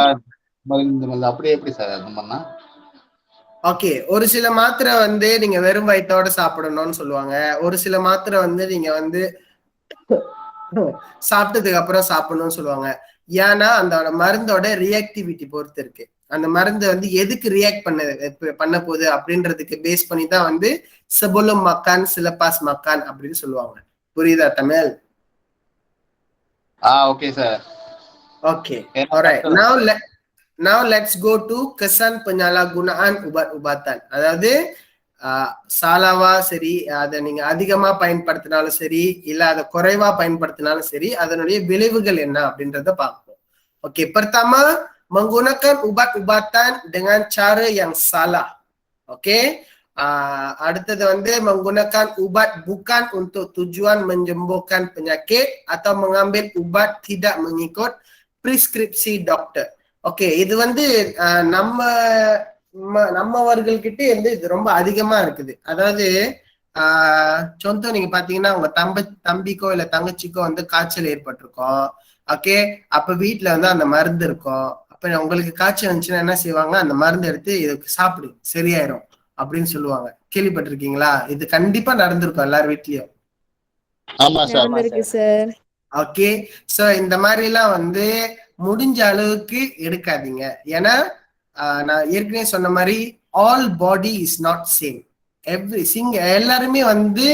மருந்து, அப்படியே எப்படி சார் அந்த மாதிரினா? ஓகே, ஒரு சில மாத்திரை வந்து நீங்க வெறும் வயிற்றோட சாப்பிடணும்னு சொல்லுவாங்க. ஒரு சில மாத்திரை வந்து நீங்க வந்து சாப்பிட்டதுக்கு அப்புறம் சாப்பிடணும்னு சொல்லுவாங்க. ஏன்னா அந்த மருந்தோட ரியாக்டிவிட்டி பொறுத்து இருக்கு. அந்த மருந்து வந்து எதுக்கு ரியாக்ட் பண்ண போகுது அப்படின்றதுக்கு பேஸ் பண்ணி தான் வந்து sebelum makan selepas makan அப்படின்னு சொல்லுவாங்க. புரியுதா Tamil? Okay sir. Okay, alright. Now let's go to kesan penyalahgunaan ubat-ubatan. அதாவது சாலாவா சரி, அதை நீங்க அதிகமா பயன்படுத்தினாலும் சரி, இல்ல அதை குறைவா பயன்படுத்தினாலும் சரி, அதனுடைய விளைவுகள் என்ன அப்படின்றத பார்ப்போம். Okay, pertama menggunakan ubat-ubatan dengan cara yang salah. Oke, அடுத்தது வந்து menggunakan ubat bukan untuk tujuan menyembuhkan penyakit atau mengambil ubat tidak mengikut preskripsi dokter. Okay, இது வந்து நம்மவர்கள்கிட்ட வந்து இது ரொம்ப அதிகமா இருக்குது. அதாவது சொந்தம் நீங்க பாத்தீங்கன்னா உங்க தம்பிக்கோ இல்ல தங்கச்சிக்கோ வந்து காய்ச்சல் ஏற்பட்டிருக்கும். ஓகே, அப்ப வீட்டுல வந்து அந்த மருந்து இருக்கும். அப்ப உங்களுக்கு காய்ச்சல் வந்துச்சுன்னா என்ன செய்வாங்க, அந்த மருந்து எடுத்து இதுக்கு சாப்பிடு சரியாயிரும் அப்படின்னு சொல்லுவாங்க. கேள்விப்பட்டிருக்கீங்களா? இது கண்டிப்பா நடந்திருக்கும் எல்லார் வீட்லயும். ஓகே, சோ இந்த மாதிரி எல்லாம் வந்து முடிஞ்ச அளவுக்கு எடுக்காதீங்க. ஏன்னா நான் ஏற்கனவே சொன்ன மாதிரி all body is not same. எல்லாருமே வந்து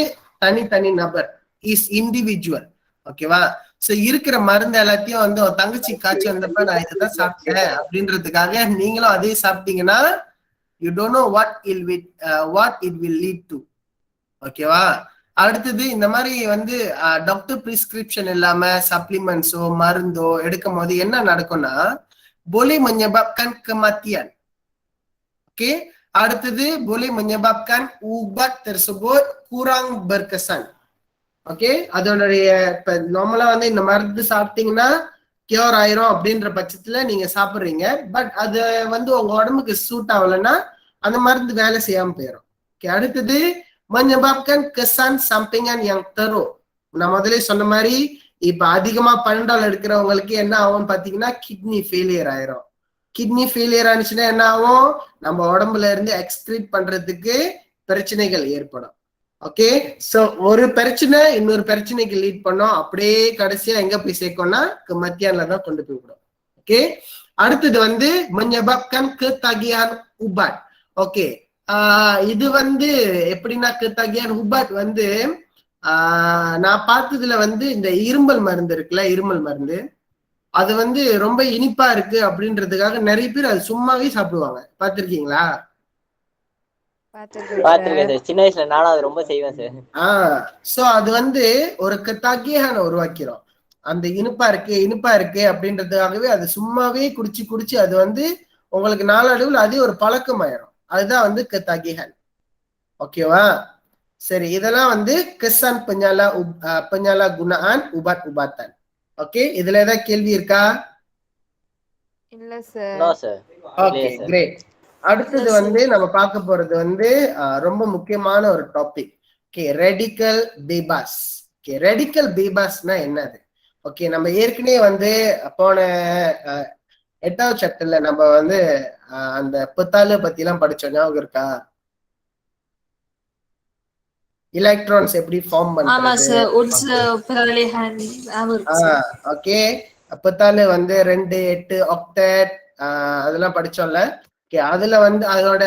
தனித்தனி நபர், இஸ் இண்டிவிஜுவல். ஓகேவா? சோ இருக்கிற மருந்து எல்லாத்தையும் வந்து தங்கச்சி காய்ச்சி வந்தப்ப நான் இதுதான் சாப்பிட்டேன் அப்படின்றதுக்காக நீங்களும் அதே சாப்பிட்டீங்கன்னா you don't know what it will lead to. ஓகேவா? அடுத்தது இந்த மாதிரி வந்து டாக்டர் பிரிஸ்கிரிப்ஷன் இல்லாம சப்ளிமெண்ட்ஸோ மருந்தோ எடுக்கும் போது என்ன நடக்கும்னா boleh menyebabkan kematian. ஓகே, அடுத்தது boleh menyebabkan ubat tersebut kurang berkesan. Okay, அதோடைய இப்ப நார்மலா வந்து இந்த மருந்து சாப்பிட்டீங்கன்னா கியூர் ஆயிரும் அப்படின்ற பட்சத்துல நீங்க சாப்பிடுறீங்க. பட் அது வந்து உங்க உடம்புக்கு சூட் ஆகலைன்னா அந்த மருந்து வேலை செய்யாம போயிடும். ஓகே, அடுத்தது menyebabkan kesan sampingan yang teruk. நான் முதலே சொன்ன மாதிரி இப்ப அதிகமா பன்னெண்டால் எடுக்கிறவங்களுக்கு என்ன ஆகும் பாத்தீங்கன்னா கிட்னி ஃபெயிலியர் ஆயிரும். கிட்னி ஃபெயிலியர் ஆனிச்சுன்னா என்ன ஆகும், நம்ம உடம்புல இருந்து எக்ஸ்கிரீட் பண்றதுக்கு பிரச்சனைகள் ஏற்படும். ஓகே, சோ ஒரு பிரச்சனை இன்னொரு பிரச்சனைக்கு லீட் பண்ணோம், அப்படியே கடைசியா எங்க போய் சேர்க்கோம்னா மத்தியான்ல தான் கொண்டு போய் விடும். ஓகே, அடுத்தது வந்து menyebabkan ketagihan ubat. ஓகே, இது வந்து எப்படின்னா ketagihan ubat வந்து நான் பார்த்ததுல வந்து இந்த இருமல் மருந்து இருக்குல்ல, இருமல் மருந்து அது வந்து ரொம்ப இனிப்பா இருக்கு அப்படின்றதுக்காக நிறைய பேர் அது சும்மாவே சாப்பிடுவாங்க. பார்த்திருக்கீங்களா? பாத்துருக்கேன் சார், சின்ன வயசுல நானும் அது ரொம்ப செய்வேன் சார். சோ அது வந்து ஒரு கத்தாகியான உருவாக்கிறோம். அந்த இனிப்பா இருக்கு அப்படின்றதுக்காகவே அது சும்மாவே குடிச்சு அது வந்து உங்களுக்கு நாளடைவில் அதே ஒரு பழக்கம் ஆயிரும். அதுதான் வந்து கத்தாகிஹன். ஓகேவா? சரி, இதெல்லாம் வந்து kesan penyalahgunaan ubat-ubatan. ஓகே, இதுல ஏதாவது கேள்வி இருக்கா? இல்ல sir. No sir. Okay, great. அடுத்தது வந்து நம்ம பார்க்க போறது வந்து ரொம்ப முக்கியமான ஒரு டாபிக். ஓகே, ரெடிக்கல் பேபாஸ். ஓகே, ரெடிக்கல் பேபாஸ்னா என்னது? ஓகே, நம்ம ஏற்கனவே வந்து போன 8வது சாப்டர்ல நம்ம வந்து அந்த புத்தாலு பத்தி எல்லாம் படிச்சோம், ஞாபகம் இருக்கா? எலக்ட்ரான்ஸ் எப்படி ஃபார்ம் பண்றது. ஓகே, புத்தாலு வந்து 2, 8 ஆக்டேட் அதெல்லாம் படிச்சோம்ல. ஓகே, அதுல வந்து அதோட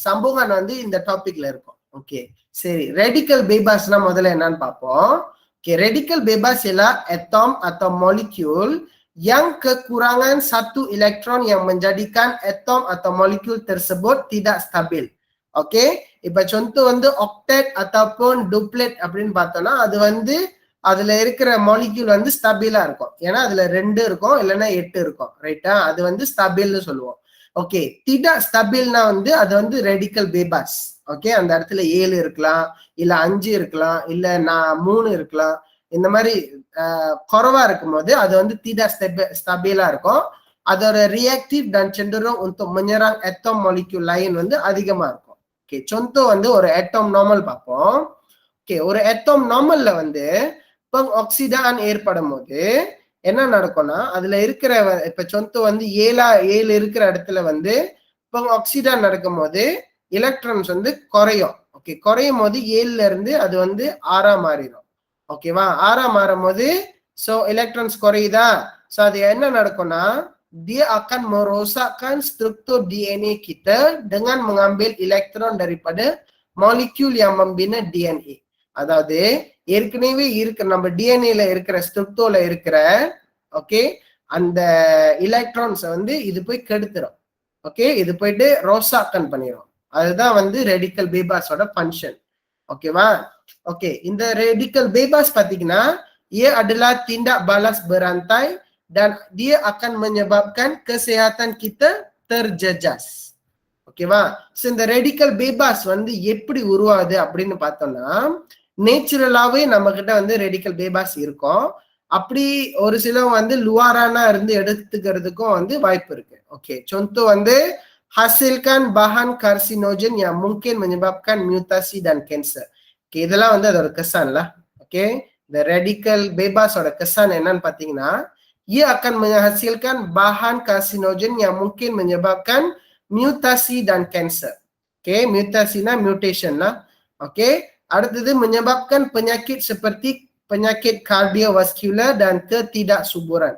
சம்பவம் வந்து இந்த டாபிக்ல இருக்கும். ஓகே, சரி, ரெடிக்கல் பேபாஸ்னா முதல்ல என்னன்னு பார்ப்போம். ஓகே, ரெடிக்கல் பேபாஸ் ialah atom atau molekul yang kekurangan satu elektron yang menjadikan atom atau molekul tersebut tidak stabil. Okay, இப்ப சொந்த வந்து ஆக்டேட் ataupun டூப்ளெட் அப்படின்னு பார்த்தோம்னா அது வந்து அதுல இருக்கிற மாலிக்யூல் வந்து ஸ்டபிலா இருக்கும். ஏன்னா அதுல 2 இருக்கும் இல்லைன்னா 8 இருக்கும். ரைட்டா? அது வந்து ஸ்டபில்னு சொல்லுவோம். ஓகே, திடா ஸ்டபில்னா வந்து அது வந்து ரெடிக்கல் பேபாஸ். ஓகே, அந்த இடத்துல 7 இருக்கலாம், இல்ல 5 இருக்கலாம், இல்ல 3 இருக்கலாம். இந்த மாதிரி குறைவா இருக்கும் போது அது வந்து திடா ஸ்டபிலா இருக்கும். அதோட reactive dan cenderung untuk menyerang atom molecule lain வந்து அதிகமா இருக்கும். ஓகே, சொந்த வந்து ஒரு atom normal பார்ப்போம். ஓகே, ஒரு atom normalல வந்து ஆக்சிடான் ஏற்படும் போது என்ன நடக்கும்னா அதுல இருக்கிற இப்ப சொந்த வந்து 7 இருக்கிற இடத்துல வந்து ஆக்சிடான் நடக்கும் போது எலக்ட்ரான்ஸ் வந்து குறையும். ஓகே, குறையும் போது 7ல இருந்து அது வந்து 6ஆ மாறிடும். ஓகேவா? 6ஆ மாறும் போது சோ எலக்ட்ரான்ஸ் குறையுதா, சோ அது என்ன நடக்கும்னா dia akan merosakkan struktur DNA kita dengan mengambil elektron daripada molekul yang membina DNA. அதாவது ஏற்கனவே இருக்கிற நம்ம டிஎன்ஏல இருக்கிற ஸ்ட்ரக்சர்ல இருக்கிற ஓகே அந்த எலக்ட்ரான்ஸ் வந்து இது போய் கெடுத்துரும். ஓகே, இது போயிட்டு ரோசாக்கன் பண்ணிடும். அதுதான் வந்து ரெடிக்கல் பேபாஸோட ஃபங்க்ஷன். ஓகேவா? ஓகே, இந்த ரெடிக்கல் பேபாஸ் பாத்தீங்கன்னா ia adalah tindak balas berantai dan dia akan menyebabkan kesehatan kita terjejas. ஓகேவா? சோ இந்த ரெடிக்கல் பேபாஸ் வந்து எப்படி உருவாகுது அப்படின்னு பார்த்தோம்னா நேச்சுரலாவே நம்ம கிட்ட வந்து ரெடிக்கல் பேபாஸ் இருக்கும். அப்படி ஒரு சிலர் வந்து லுவாரானா இருந்து எடுத்துக்கிறதுக்கும் வந்து வாய்ப்பு இருக்கு. ஓகே, contoh வந்து hasilkan bahan karsinogen yang mungkin menyebabkan mutasi dan cancer. Okay, இதெல்லாம் வந்து அதோட kesanல. ஓகே, இந்த ரெடிக்கல் பேபாஸோட kesan என்னன்னு பாத்தீங்கன்னா ia akan menghasilkan bahan karsinogen yang mungkin menyebabkan mutasi dan cancer. Okay, mutasinya mutation lah. Okay, அடுத்தது menyebabkan penyakit seperti penyakit kardiovaskular dan ketidaksuburan.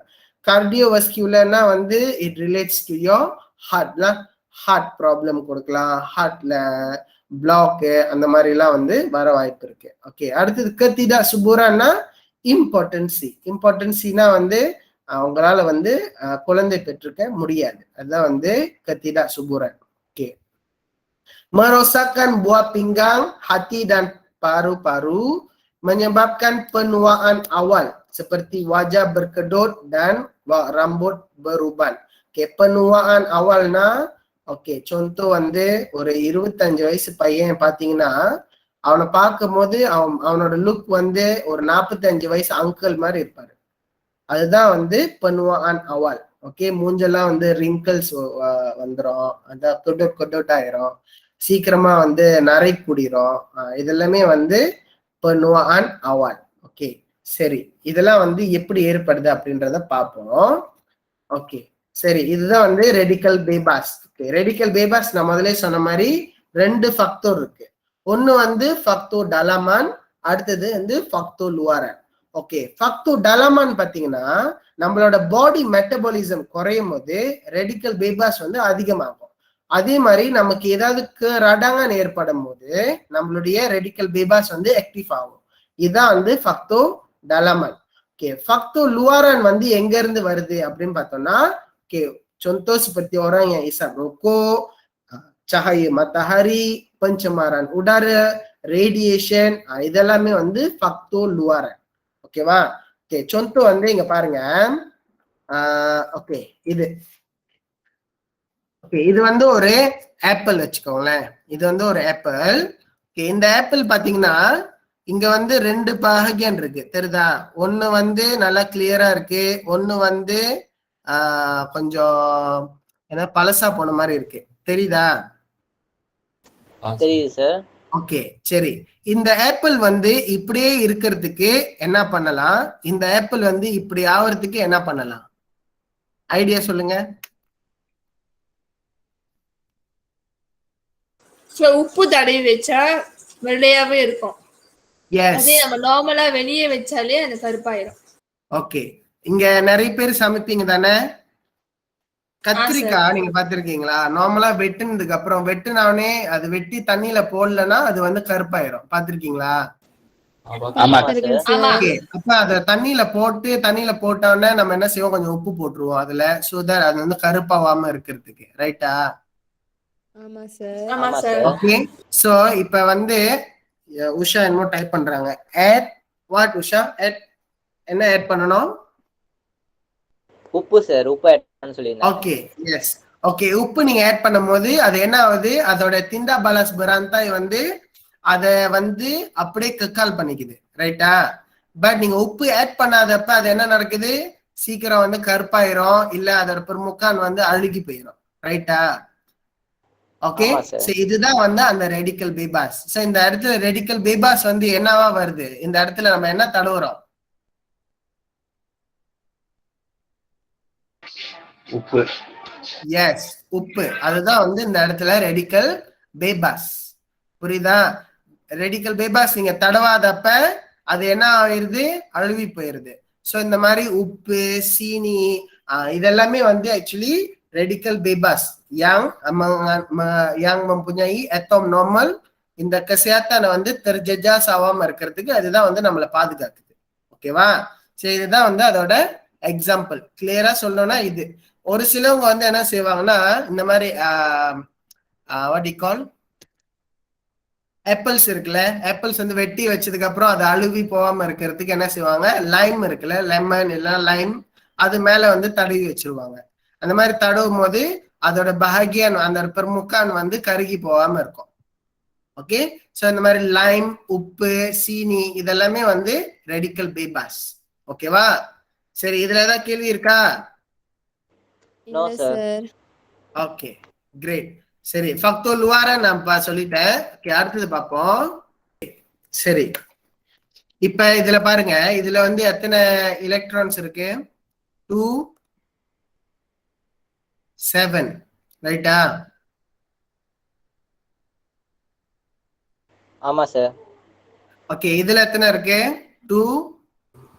Kardiovaskularனா வந்து it relates to your heart lah. Heart problem கொடுக்கலாம், heartல block அந்த மாதிரி எல்லாம் வந்து வர வாய்ப்பு இருக்கு. ஓகே, அடுத்தது ketidaksuburanனா impotency. Impotencyனா வந்து அவங்களால வந்து குழந்தை பெற்றுக்க முடியாது. அதுதான் வந்து ketidaksuburan. Okay, merosakkan buah pinggang, hati dan paru-paru, menyebabkan penuaan awal seperti wajah berkedut dan rambut beruban. Okay, penuaan awalnya okay, contoh வந்து ஒரு 25 வயசு பையன் பாத்தீங்கன்னா அவனை பார்க்கும் போது அவனோட லுக் வந்து ஒரு 45 வயசு அங்கிள் மாதிரி இருப்பாரு. அதுதான் வந்து பெனுவான் அவால். ஓகே, மூஞ்செல்லாம் வந்து ரிங்கிள்ஸ் வந்துடும், அதான் கொட்டோட் ஆயிரும், சீக்கிரமா வந்து நரை கூடிரும். இதெல்லாமே வந்து பெனுவான் அவால். ஓகே, சரி, இதெல்லாம் வந்து எப்படி ஏற்படுது அப்படின்றத பார்ப்போம். ஓகே, சரி, இதுதான் வந்து ரெடிக்கல் பேபாஸ். ரெடிக்கல் பேபாஸ் நான் முதலே சொன்ன மாதிரி 2 ஃபக்டர் இருக்கு. ஒன்னு வந்து ஃபக்டோ டலமான், அடுத்தது வந்து ஃபக்டோ லுவாரன். ஓகே, ஃபக்டோ டலமான் பாத்தீங்கன்னா நம்மளோட பாடி மெட்டபாலிசம் குறையும் போது ரெடிக்கல் பேபாஸ் வந்து அதிகமாகும். அதே மாதிரி நமக்கு ஏதாவது ரடங்கன் ஏற்படும் போது நம்மளுடைய ரெடிக்கல் பேபாஸ் வந்து ஆக்டிவ் ஆகும். இதுதான் வந்து ஃபக்டோ டலமான். ஓகே, ஃபக்டோ லுவாரன் வந்து எங்க இருந்து வருது அப்படின்னு பார்த்தோம்னா, okay, contoh seperti orang yang isap rokok, cahaya matahari, pencemaran udara, radiation, இதெல்லாமே வந்து ஃபக்டோ லுவாரன். ஓகேவா? ஓகே, contoh வந்து இங்க பாருங்க. ஓகே, இது வந்து ஒரு ஆப்பிள் வச்சுக்கோங்களேன். இது வந்து ஒரு ஆப்பிள். ஓகே, இந்த ஆப்பிள் பாத்தீங்கன்னா இங்க வந்து 2 பாகன் இருக்கு, தெரியுதா? ஒன்னு வந்து நல்லா கிளியரா இருக்கு, ஒன்னு வந்து கொஞ்சம் ஏன்னா பழசா போன மாதிரி இருக்கு, தெரியுதா? தெரியுது சார். ஓகே, சரி, இந்த ஆப்பிள் வந்து இப்படியே இருக்கிறதுக்கு என்ன பண்ணலாம்? இந்த ஆப்பிள் வந்து இப்படி ஆவறதுக்கு என்ன பண்ணலாம்? ஐடியா சொல்லுங்க. உப்பு தடவி வச்சா வெள்ளையாவே இருக்கும். எஸ், அதே நம்ம நார்மலா வெளியே வச்சாலே அது கருப்பாயிரும். ஓகே, இங்க நிறைய பேர் சமைப்பீங்க தானே? கத்திரிக்காய் நீங்க பாத்திருக்கீங்களா? நார்மலா வெட்டுனதுக்கு அப்புறம் வெட்டுனவனே அது வெட்டி தண்ணியில போடலன்னா அது வந்து கருப்பாயிரும், பாத்திருக்கீங்களா? அப்ப அத தண்ணியில போட்டோன்னே நம்ம என்ன செய்வோம், கொஞ்சம் உப்பு போட்டுருவோம் அதுல, சோ தட் அது வந்து கருப்பாவாம இருக்கிறதுக்கு, ரைட்டா? ஆமா சார். ஓகே, சோ இப்ப வந்து உஷா என்னமோ டைப் பண்றாங்க. Add what Usha? ஆட் என்ன ஆட் பண்ணணும்? உப்பு சார், உப்பு ஆட் பண்ண சொல்லிருந்தேன். ஓகே, எஸ், ஓகே, உப்பு நீங்க ஆட் பண்ணும்போது அது என்ன ஆகுது, அதோட திண்டா பாலஸ் பராந்தாய் வந்து அத வந்து அப்படியே கக்கால் பண்ணிக்குது, ரைட்டா? பட் நீங்க உப்பு ஆட் பண்ணாதப்ப அது என்ன நடக்குது, சீக்கிரம் வந்து கருப்பாயிரும், இல்ல அதோட பெருமுக்கான் வந்து அழுகி போயிடும், ரைட்டா? ஓகே, சோ இதுதான் வந்து அந்த ரெடிக்கல் பேபாஸ். சோ இந்த இடத்துல ரெடிக்கல் பேபாஸ் வந்து என்னவா வருது, இந்த இடத்துல நம்ம என்ன தடவுறோம்? உப்பு. எஸ், உப்பு. அதுதான் வந்து இந்த இடத்துல ரெடிக்கல் பேபாஸ். புரியுதா? ரெடிக்கல் பேபாஸ் நீங்க தடவாதப்ப அது என்ன ஆயிருது, அழுவி போயிருது. சோ இந்த மாதிரி உப்பு, சீனி, இதெல்லாமே வந்து ஆக்சுவலி ரெடிக்கல் பேபாஸ் yang mempunyai atom normal இந்த kesehatan வந்து terjejas ஆகாம இருக்கிறதுக்கு அதுதான் வந்து நம்மளை பாதுகாக்குது. ஓகேவா? சரி, இதுதான் வந்து அதோட எக்ஸாம்பிள். கிளியரா சொல்லணும்னா இது. ஒரு சிலவங்க வந்து என்ன செய்வாங்கன்னா இந்த மாதிரி வாட் யூ கால் ஆப்பிள்ஸ் இருக்குல்ல, ஆப்பிள்ஸ் வந்து வெட்டி வச்சதுக்கு அப்புறம் அது அழுவி போகாம இருக்கிறதுக்கு என்ன செய்வாங்க, லைம் இருக்குல்ல, லெமன் இல்ல லைம், அது மேல வந்து தடவி வச்சிருவாங்க. அந்த மாதிரி தடவும் போது அதோட பஹாகியான் அந்த பெருமுக்கான் வந்து கருகி போகாம இருக்கும். ஓகே, சோ இந்த மாதிரி லைம், உப்பு, சீனி இதெல்லாமே வந்து ரெடிக்கல் பேபாஸ். ஓகேவா? சரி, இதுல ஏதாவது கேள்வி இருக்கா? No sir. Okay, great. சரி, ஃபக்டோ லுவாரன் நான் சொல்லிட்டேன். ஓகே, அடுத்தது பார்ப்போம். சரி, இப்ப இதுல பாருங்க, இதுல வந்து எத்தனை எலக்ட்ரான்ஸ் இருக்கு? 2 7, ரைட்டா? ஆமா சார். ஓகே, இதுல எத்தனை இருக்கு? 2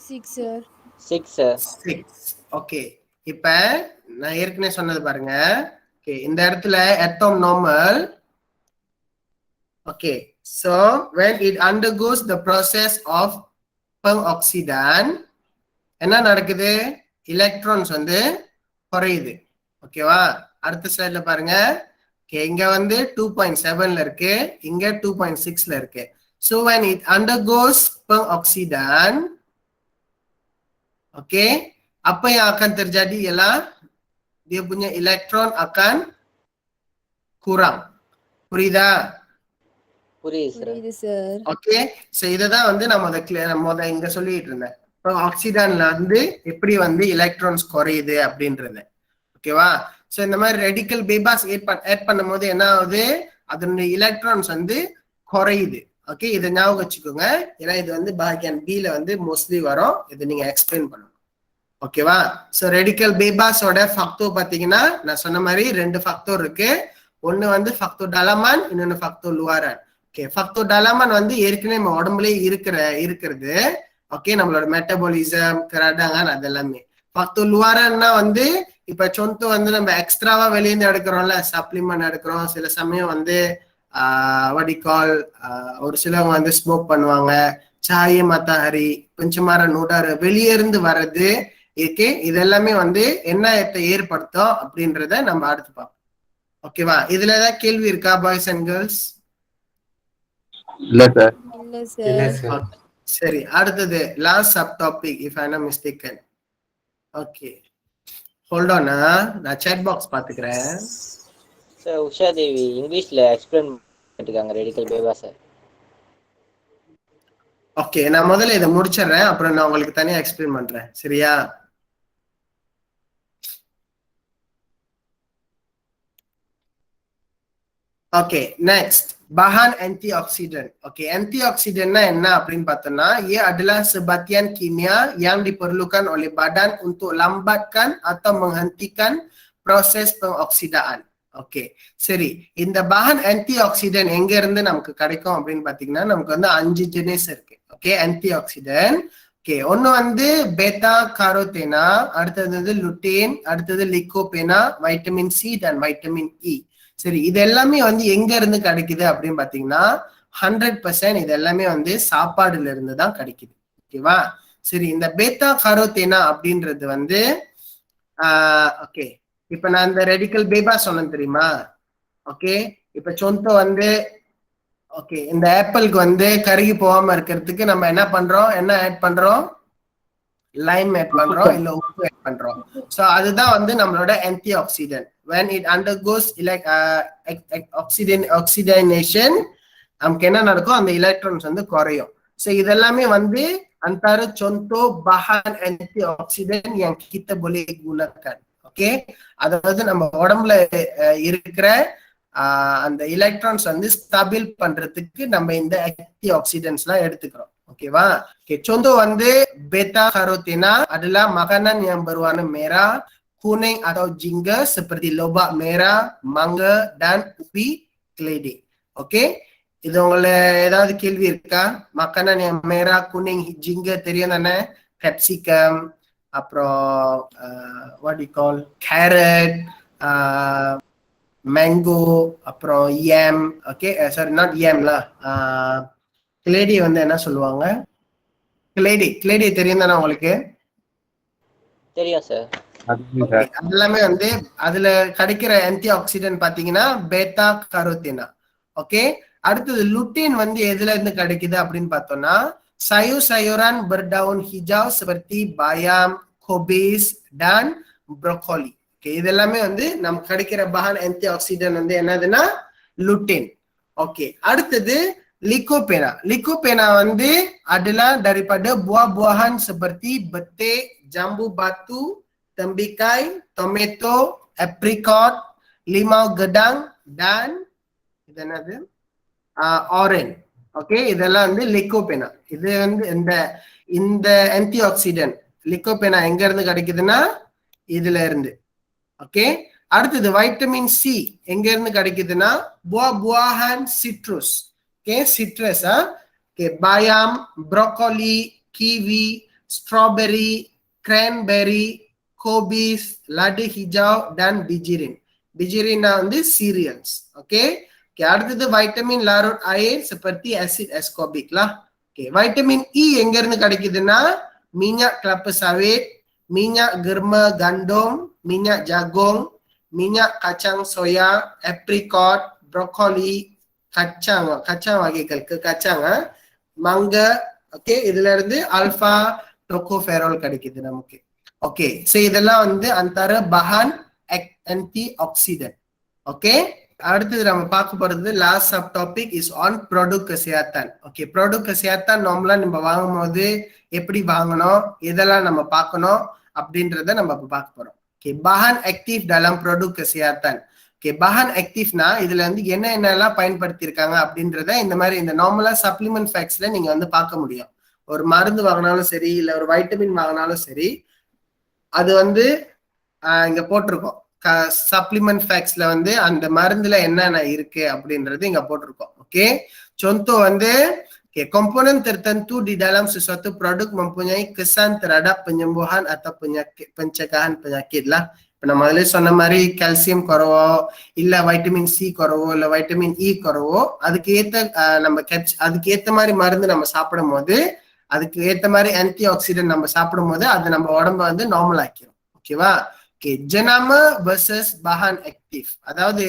6 சார். 6. ஓகே, இப்ப நான் ஏற்கனவே சொன்னது பாருங்க. ஓகே, இந்த இடத்துல atom normal. Okay, so when it undergoes the process of peroxidation என்ன நடக்குது, எலக்ட்ரான்ஸ் வந்து குறையுது. ஓகேவா? அடுத்த ஸ்லைட்ல பாருங்க. ஓகே, இங்க வந்து 2.7ல இருக்கு, இங்க 2.6ல இருக்கு. so when it undergoes peroxidation, oke, apa yang akan terjadi ialah dia punya elektron akan kurang. புரியுதா? புரியுது சார். புரியுது சார். ஓகே, சோ இததான் வந்து நம்ம இங்க சொல்லிட்டு இருந்தேன். இப்போ ஆக்சிடன்ல வந்து எப்படி வந்து எலக்ட்ரான்ஸ் குறையுது அப்படின்றது. ஓகேவா? சோ இந்த மாதிரி ரெடிக்கல் பேபாஸ் ஆட் பண்ணும்போது என்ன ஆகுது, அதனுடைய எலக்ட்ரான்ஸ் வந்து குறையுது. ஓகே, இதை ஞாபகம் வச்சுக்கோங்க. ஏன்னா இது வந்து பாகன் பில வந்து மோஸ்ட்லி வரும். இது நீங்க எக்ஸ்பிளைன் பண்ணணும். ஓகேவா? சோ ரெடிக்கல் பேபாஸோட ஃபேக்டர் பாத்தீங்கன்னா நான் சொன்ன மாதிரி 2 ஃபேக்டர் இருக்கு. ஒன்னு வந்து ஃபேக்டர் டலமான், இன்னொன்னு ஃபேக்டர் லுவாரன். ஓகே, ஃபேக்டர் டலமான் வந்து ஏற்கனவே நம்ம உடம்புலயே இருக்கிறது. ஓகே, நம்மளோட மெட்டபாலிசம், கரடாங்கன் அதெல்லாமே. ஃபேக்டர் லுவாரன்னா வந்து இப்ப சொந்த வந்து நம்ம எக்ஸ்ட்ராவா வெளியிருந்து எடுக்கிறோம்ல, சப்ளிமெண்ட் எடுக்கிறோம். சில சமயம் வந்து வடிகால், ஒரு சிலவங்க வந்து ஸ்மோக் பண்ணுவாங்க, சாய மத்தாரி, கொஞ்சமார நூடாரு வெளியே இருந்து வர்றது. ஓகே, இதெல்லாமே வந்து என்ன ஏற்படுத்தும் அப்படின்றத நம்ம அடுத்து பார்ப்போம். ஓகேவா? இதுல ஏதாவது கேள்வி இருக்கா பாய்ஸ் அண்ட் கேர்ள்ஸ்? இல்ல சார். இல்ல சார். சரி, அடுத்தது last sub topic if I am mistaken. Okay, hold on, நான் chat பாக்ஸ் பாத்துக்கிறேன். சார் உஷா தேவி இங்கிலீஷ்ல எக்ஸ்பிளைன் பண்ணிருக்காங்க ரெடிக்கல் பேபாஸை. ஓகே, நான் முதல்ல இதை முடிச்சிடுறேன், அப்புறம் நான் உங்களுக்கு தனியா எக்ஸ்பிளைன் பண்றேன். சரியா? Okay, next bahan antioksidan. Oke, antioksidannya என்ன அப்படின்னு பார்த்தோம்னா, ia adalah sebagian kimia yang diperlukan oleh badan untuk lambatkan atau menghentikan proses pengoksidaan. Okay, சரி. இந்த bahan antioksidan எங்க இருந்து நமக்கு கிடைக்கும் அப்படின்னு பாத்தீங்கன்னா, நமக்கு வந்து 5 ஜெனஸ் இருக்கு. Okay, antioksidan. ஓகே, ஒன்னு வந்து beta carotene, அடுத்தது வந்து lutein, அடுத்தது lycopene, vitamin C and vitamin E. சரி, இது எல்லாமே வந்து எங்க இருந்து கிடைக்குது அப்படின்னு பாத்தீங்கன்னா 100% இது எல்லாமே வந்து சாப்பாடுல இருந்து தான் கிடைக்குது. ஓகேவா? சரி, இந்த பேட்டா கரோத்தேனா அப்படின்றது வந்து ஓகே, இப்ப நான் இந்த ரெடிக்கல் பேபா சொன்னேன் தெரியுமா? ஓகே, இப்ப சொந்த வந்து ஓகே, இந்த ஆப்பிளுக்கு வந்து கருகி போகாம இருக்கிறதுக்கு நம்ம என்ன ஆட் பண்றோம்? லைம் ஆட் பண்றோம், இல்ல உப்பு ஆட் பண்றோம். சோ அதுதான் வந்து நம்மளோட anti accident. when it undergoes oxidation, நமக்கு என்ன நடக்கும், அந்த எலக்ட்ரான்ஸ் வந்து குறையும். சோ இதெல்லாமே வந்து antara contoh bahan antioksidan yang kita boleh gunakan. Okay, அதாவது நம்ம உடம்புல இருக்கிற அந்த எலக்ட்ரான்ஸ் வந்து ஸ்டேபிள் பண்றதுக்கு நம்ம இந்த ஆன்டி ஆக்சிடென்ட்ஸ் எல்லாம் எடுத்துக்கிறோம். ஓகேவா? contoh வந்து beta carotene adalah makanan yang berwarna merah, kuning atau jingga seperti lobak merah, mangga dan ubi keledi. Oke, இது உங்களை ஏதாவது கேள்வி இருக்கா? makanan yang merah, kuning, jingga தெரியும் தானே? capsicum, அப்புறம் what do you call carrot, mango, அப்புறம் yam. Okay, sorry, not yam lah, keledi வந்து என்ன சொல்லுவாங்க? கிளேடி தெரியும் தானே உங்களுக்கு? தெரியும் சார். அதெல்லாமே வந்து அதுல கிடைக்கிற ஆன்டி ஆக்சிடென்ட் பாத்தீங்கன்னா பேட்டா கரோத்தேனா. ஓகே, அடுத்தது லுட்டீன் வந்து எதுல இருந்து கிடைக்குது அப்படின்னு பார்த்தோம்னா, sayur-sayuran berdaun hijau seperti bayam, kobis dan brokoli. Okay, இதெல்லாமே வந்து நமக்கு கிடைக்கிற bahan ஆன்டி ஆக்சிடென்ட் வந்து என்னதுன்னா லுட்டீன். ஓகே, அடுத்தது licopena வந்து adalah daripada buah-buahan seperti betik, jambu batu, tembikai, tomato, apricot, limau gedang dan இது என்னது, orange. ஓகே, இதெல்லாம் வந்து licopena. இது வந்து இந்த ஆன்டி ஆக்சிடென்ட் licopena எங்க இருந்து கிடைக்குதுன்னா இதுல இருந்து. ஓகே, அடுத்தது வைட்டமின் சி எங்க இருந்து கிடைக்குதுன்னா buah-buahan citrus. Okay, citrus, okay, bayam, broccoli, kiwi, strawberry, cranberry, kobis, lada hijau dan bijirin. Bijirin வந்து cereals. Okay, அடுத்தது vitamin larut air seperti acid ascorbic lah. Okay, vitamin E எங்க இருந்து கிடைக்குதுன்னா minyak kelapa sawit, minyak germa gandum, minyak jagung, minyak kacang soya, apricot, broccoli, கச்சாங் வகைகளுக்கு கச்சாங்க, மங்க. Okay, இதுல இருந்து alpha tocopherol கிடைக்குது நமக்கு. ஓகே, சோ இதெல்லாம் வந்து antara bahan antioxidant. Okay, அடுத்தது நம்ம பார்க்க போறது last sub topic is on product கசியாத்தான். ஓகே, ப்ராடக்ட் கசியாத்தான் நார்மலா நம்ம வாங்கும் போது எப்படி வாங்கணும், இதெல்லாம் நம்ம பார்க்கணும் அப்படின்றத நம்ம இப்ப பார்க்க போறோம். ஓகே, பாஹன் active dalam produk kesehatan. Okay, பாஹன் ஆக்டிவ்னா இதுல வந்து என்னென்னலாம் பயன்படுத்தி இருக்காங்க அப்படின்றத இந்த மாதிரி இந்த நார்மலா சப்ளிமெண்ட் ஃபேக்ட்ஸ்ல நீங்க வந்து பார்க்க முடியும். ஒரு மருந்து வாங்கினாலும் சரி, இல்ல ஒரு வைட்டமின் வாங்கினாலும் சரி, அது வந்து இங்க போட்டிருக்கோம். சப்ளிமெண்ட் ஃபேக்ட்ஸ்ல வந்து அந்த மருந்துல என்னென்ன இருக்கு அப்படின்றது இங்க போட்டிருக்கோம். ஓகே, contoh வந்து komponen tertentu di dalam sesuatu produk mempunyai kesan terhadap penyembuhan atau pencegahan penyakit lah. இப்ப நம்ம அதுல சொன்ன மாதிரி கால்சியம் குறவோ, இல்ல வைட்டமின் சி குறவோ, இல்ல வைட்டமின் இ குறவோ, அதுக்கு ஏத்த மாதிரி மருந்து நம்ம சாப்பிடும் போது, அதுக்கு ஏத்த மாதிரி ஆன்டி ஆக்சிடென்ட் நம்ம சாப்பிடும் போது அது நம்ம உடம்ப வந்து நார்மல் ஆக்கிரும். ஓகேவா? ஓகே, ஜெனாம வெர்சஸ் பாஹன் ஆக்டிவ். அதாவது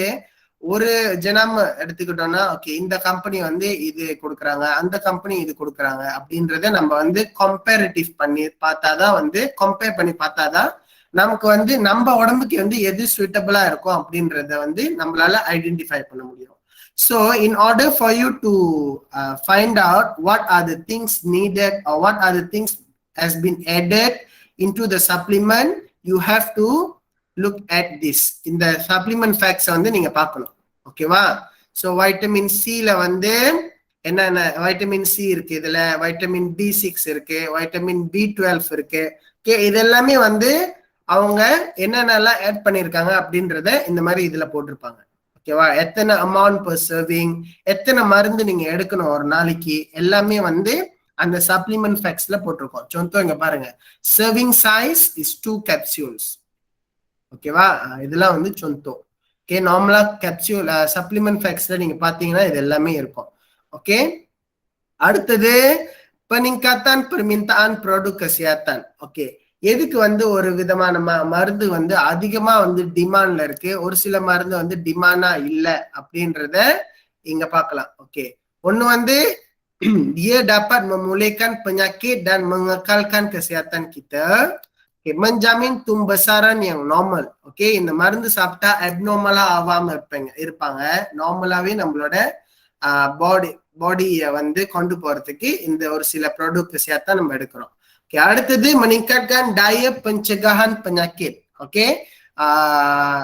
ஒரு ஜெனாம எடுத்துக்கிட்டோம்னா, ஓகே இந்த கம்பெனி வந்து இது கொடுக்குறாங்க, அந்த கம்பெனி இது கொடுக்குறாங்க அப்படின்றத நம்ம வந்து கம்பேரிட்டிவ் பண்ணி பார்த்தாதான் வந்து கம்பேர் பண்ணி பார்த்தாதான் நமக்கு வந்து நம்ம உடம்புக்கு வந்து எது சூட்டபிளா இருக்கும் அப்படின்றத வந்து நம்மளால ஐடென்டிஃபை பண்ண முடியும். So in order for you to find out what are the things needed or what are the things has been added into the supplement, you have to look at this. இந்த supplement facts வந்து நீங்க பார்க்கணும். ஓகேவா? So vitamin சில வந்து என்னென்ன vitamin C இருக்கு, இதுல வைட்டமின் B6 இருக்கு, வைட்டமின் B12 இருக்கு. ஓகே, இது எல்லாமே வந்து அவங்க என்னென்னலாம் ஆட் பண்ணியிருக்காங்க அப்படின்றத இந்த மாதிரி இதுல போட்டிருப்பாங்க. ஓகேவா? எத்தனை அமௌண்ட் per serving, எத்தனை மருந்து நீங்க எடுக்கணும் ஒரு நாளைக்கு, எல்லாமே வந்து அந்த சப்ளிமெண்ட் ஃபேக்ட்ஸ்ல போட்டிருக்கோம். சொந்தம் இங்க பாருங்க, சர்விங் சைஸ் இஸ் 2 capsules. ஓகேவா? இதெல்லாம் வந்து சொந்தம். ஓகே, நார்மலா கேப்சூல் சப்ளிமெண்ட் ஃபேக்ட்ஸ்ல நீங்க பாத்தீங்கன்னா இது எல்லாமே இருக்கும். ஓகே, அடுத்தது peningkatan permintaan produk kesehatan. Okay, எதுக்கு வந்து ஒரு விதமான மருந்து வந்து அதிகமா வந்து டிமாண்ட்ல இருக்கு, ஒரு சில மருந்து வந்து டிமாண்டா இல்ல அப்படின்றத இங்க பார்க்கலாம். ஓகே, ஒண்ணு வந்து dia dapat memulihkan penyakit dan mengekalkan kesehatan kita. Okay, menjamin tumbesaran yang normal. Okay, இந்த மருந்து சாப்பிட்டா அப்நார்மலா ஆகாம இருப்பாங்க. நார்மலாவே நம்மளோட பாடியை வந்து கொண்டு போறதுக்கு இந்த ஒரு சில ப்ராடக்ட் kesehatan நம்ம எடுக்கிறோம். Okay, அடுத்தது meningkatkan daya pencegahan penyakit. Okay,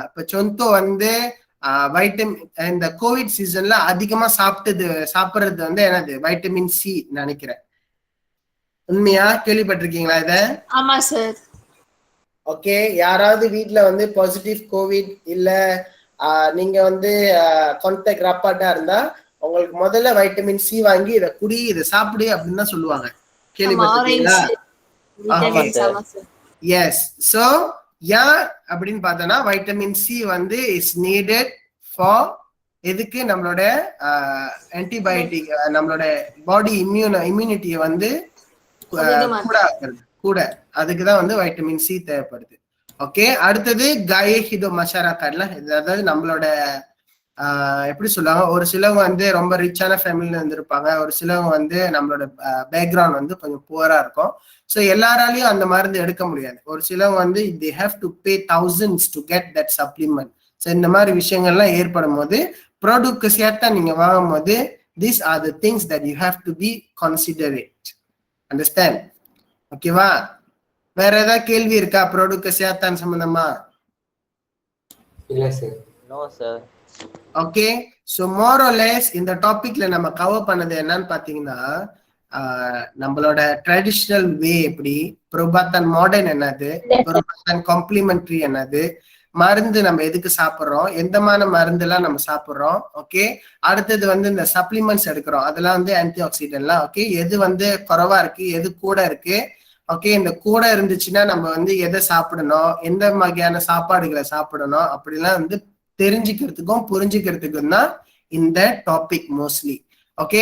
இப்ப contoh வந்து வைட்டமின் இந்த கோவிட் சீசன்ல அதிகமா சாப்பிடுறது வந்து என்னது வைட்டமின் சி நினைக்கிறேன். உண்மையா கேள்விப்பட்டிருக்கீங்களா இத? ஆமா சார். ஓகே, யாராவது வீட்ல வந்து பாசிட்டிவ் கோவிட் இல்ல நீங்க வந்து கான்டாக்ட் ராப்பாட்டா இருந்தா உங்களுக்கு முதல்ல வைட்டமின் சி வாங்கி இதை குடி, இதை சாப்பிடு அப்படின்னு தான் சொல்லுவாங்க. கேள்விப்பட்டிருக்கீங்களா? எஸ். சோ ஏன் அப்படின்னு பார்த்தோம்னா வைட்டமின் சி வந்து இஸ் நீடட் ஃபார் எதுக்கு, நம்மளோட ஆன்டிபயோட்டிக் நம்மளோட பாடி இம்யூனிட்டியை வந்து கூட அதுக்குதான் வந்து வைட்டமின் சி தேவைப்படுது. ஓகே, அடுத்தது காயஹிதோ மஷாராக்காட்ல, அதாவது நம்மளோட எப்படி சொல்லுவாங்க, ஒரு சிலவங்க வந்து ரொம்ப ரிச்சான ஃபேமிலில இருந்திருப்பாங்க, ஒரு சிலவங்க வந்து நம்மளோட பேக்ரவுண்ட் வந்து கொஞ்சம் புவரா இருக்கும். ஸோ எல்லாராலையும் அந்த மருந்து எடுக்க முடியாது. ஒரு சிலவங்க வந்து they have to pay thousands to get that supplement. So இந்த மாதிரி விஷயங்கள்லாம் ஏற்படும் போது ப்ராடக்ட் kesehatan நீங்க வாங்கும் போது these are the things that you have to be considerate. Understand? ஓகேவா? வேற ஏதாவது கேள்வி இருக்கா ப்ராடக்ட் kesehatan சம்பந்தமா? இல்ல sir. No sir. Okay, so more or less இந்த டாபிக்ல நம்ம கவர் பண்ணது என்னன்னு பாத்தீங்கன்னா, நம்மளோட ட்ரெடிஷ்னல் வே எப்படி, புரோபாத்தன் மாடர்ன் என்னது, புரோபாத்தன் காம்ப்ளிமெண்ட்ரி என்னது, மருந்து நம்ம எதுக்கு சாப்பிட்றோம், எந்தமான மருந்து எல்லாம் நம்ம சாப்பிட்றோம். ஓகே, அடுத்தது வந்து இந்த சப்ளிமெண்ட்ஸ் எடுக்கிறோம், அதெல்லாம் வந்து ஆன்டி ஆக்சிடென்ட்லாம். ஓகே, எது வந்து குறைவா இருக்கு, எது கூட இருக்கு. ஓகே, இந்த கூட இருந்துச்சுன்னா நம்ம வந்து எதை சாப்பிடணும், எந்த வகையான சாப்பாடுகளை சாப்பிடணும் அப்படிலாம் வந்து தெரிஞ்சுக்கிறதுக்கும் புரிஞ்சுக்கிறதுக்கும் தான் இந்த டாபிக் மோஸ்ட்லி. ஓகே,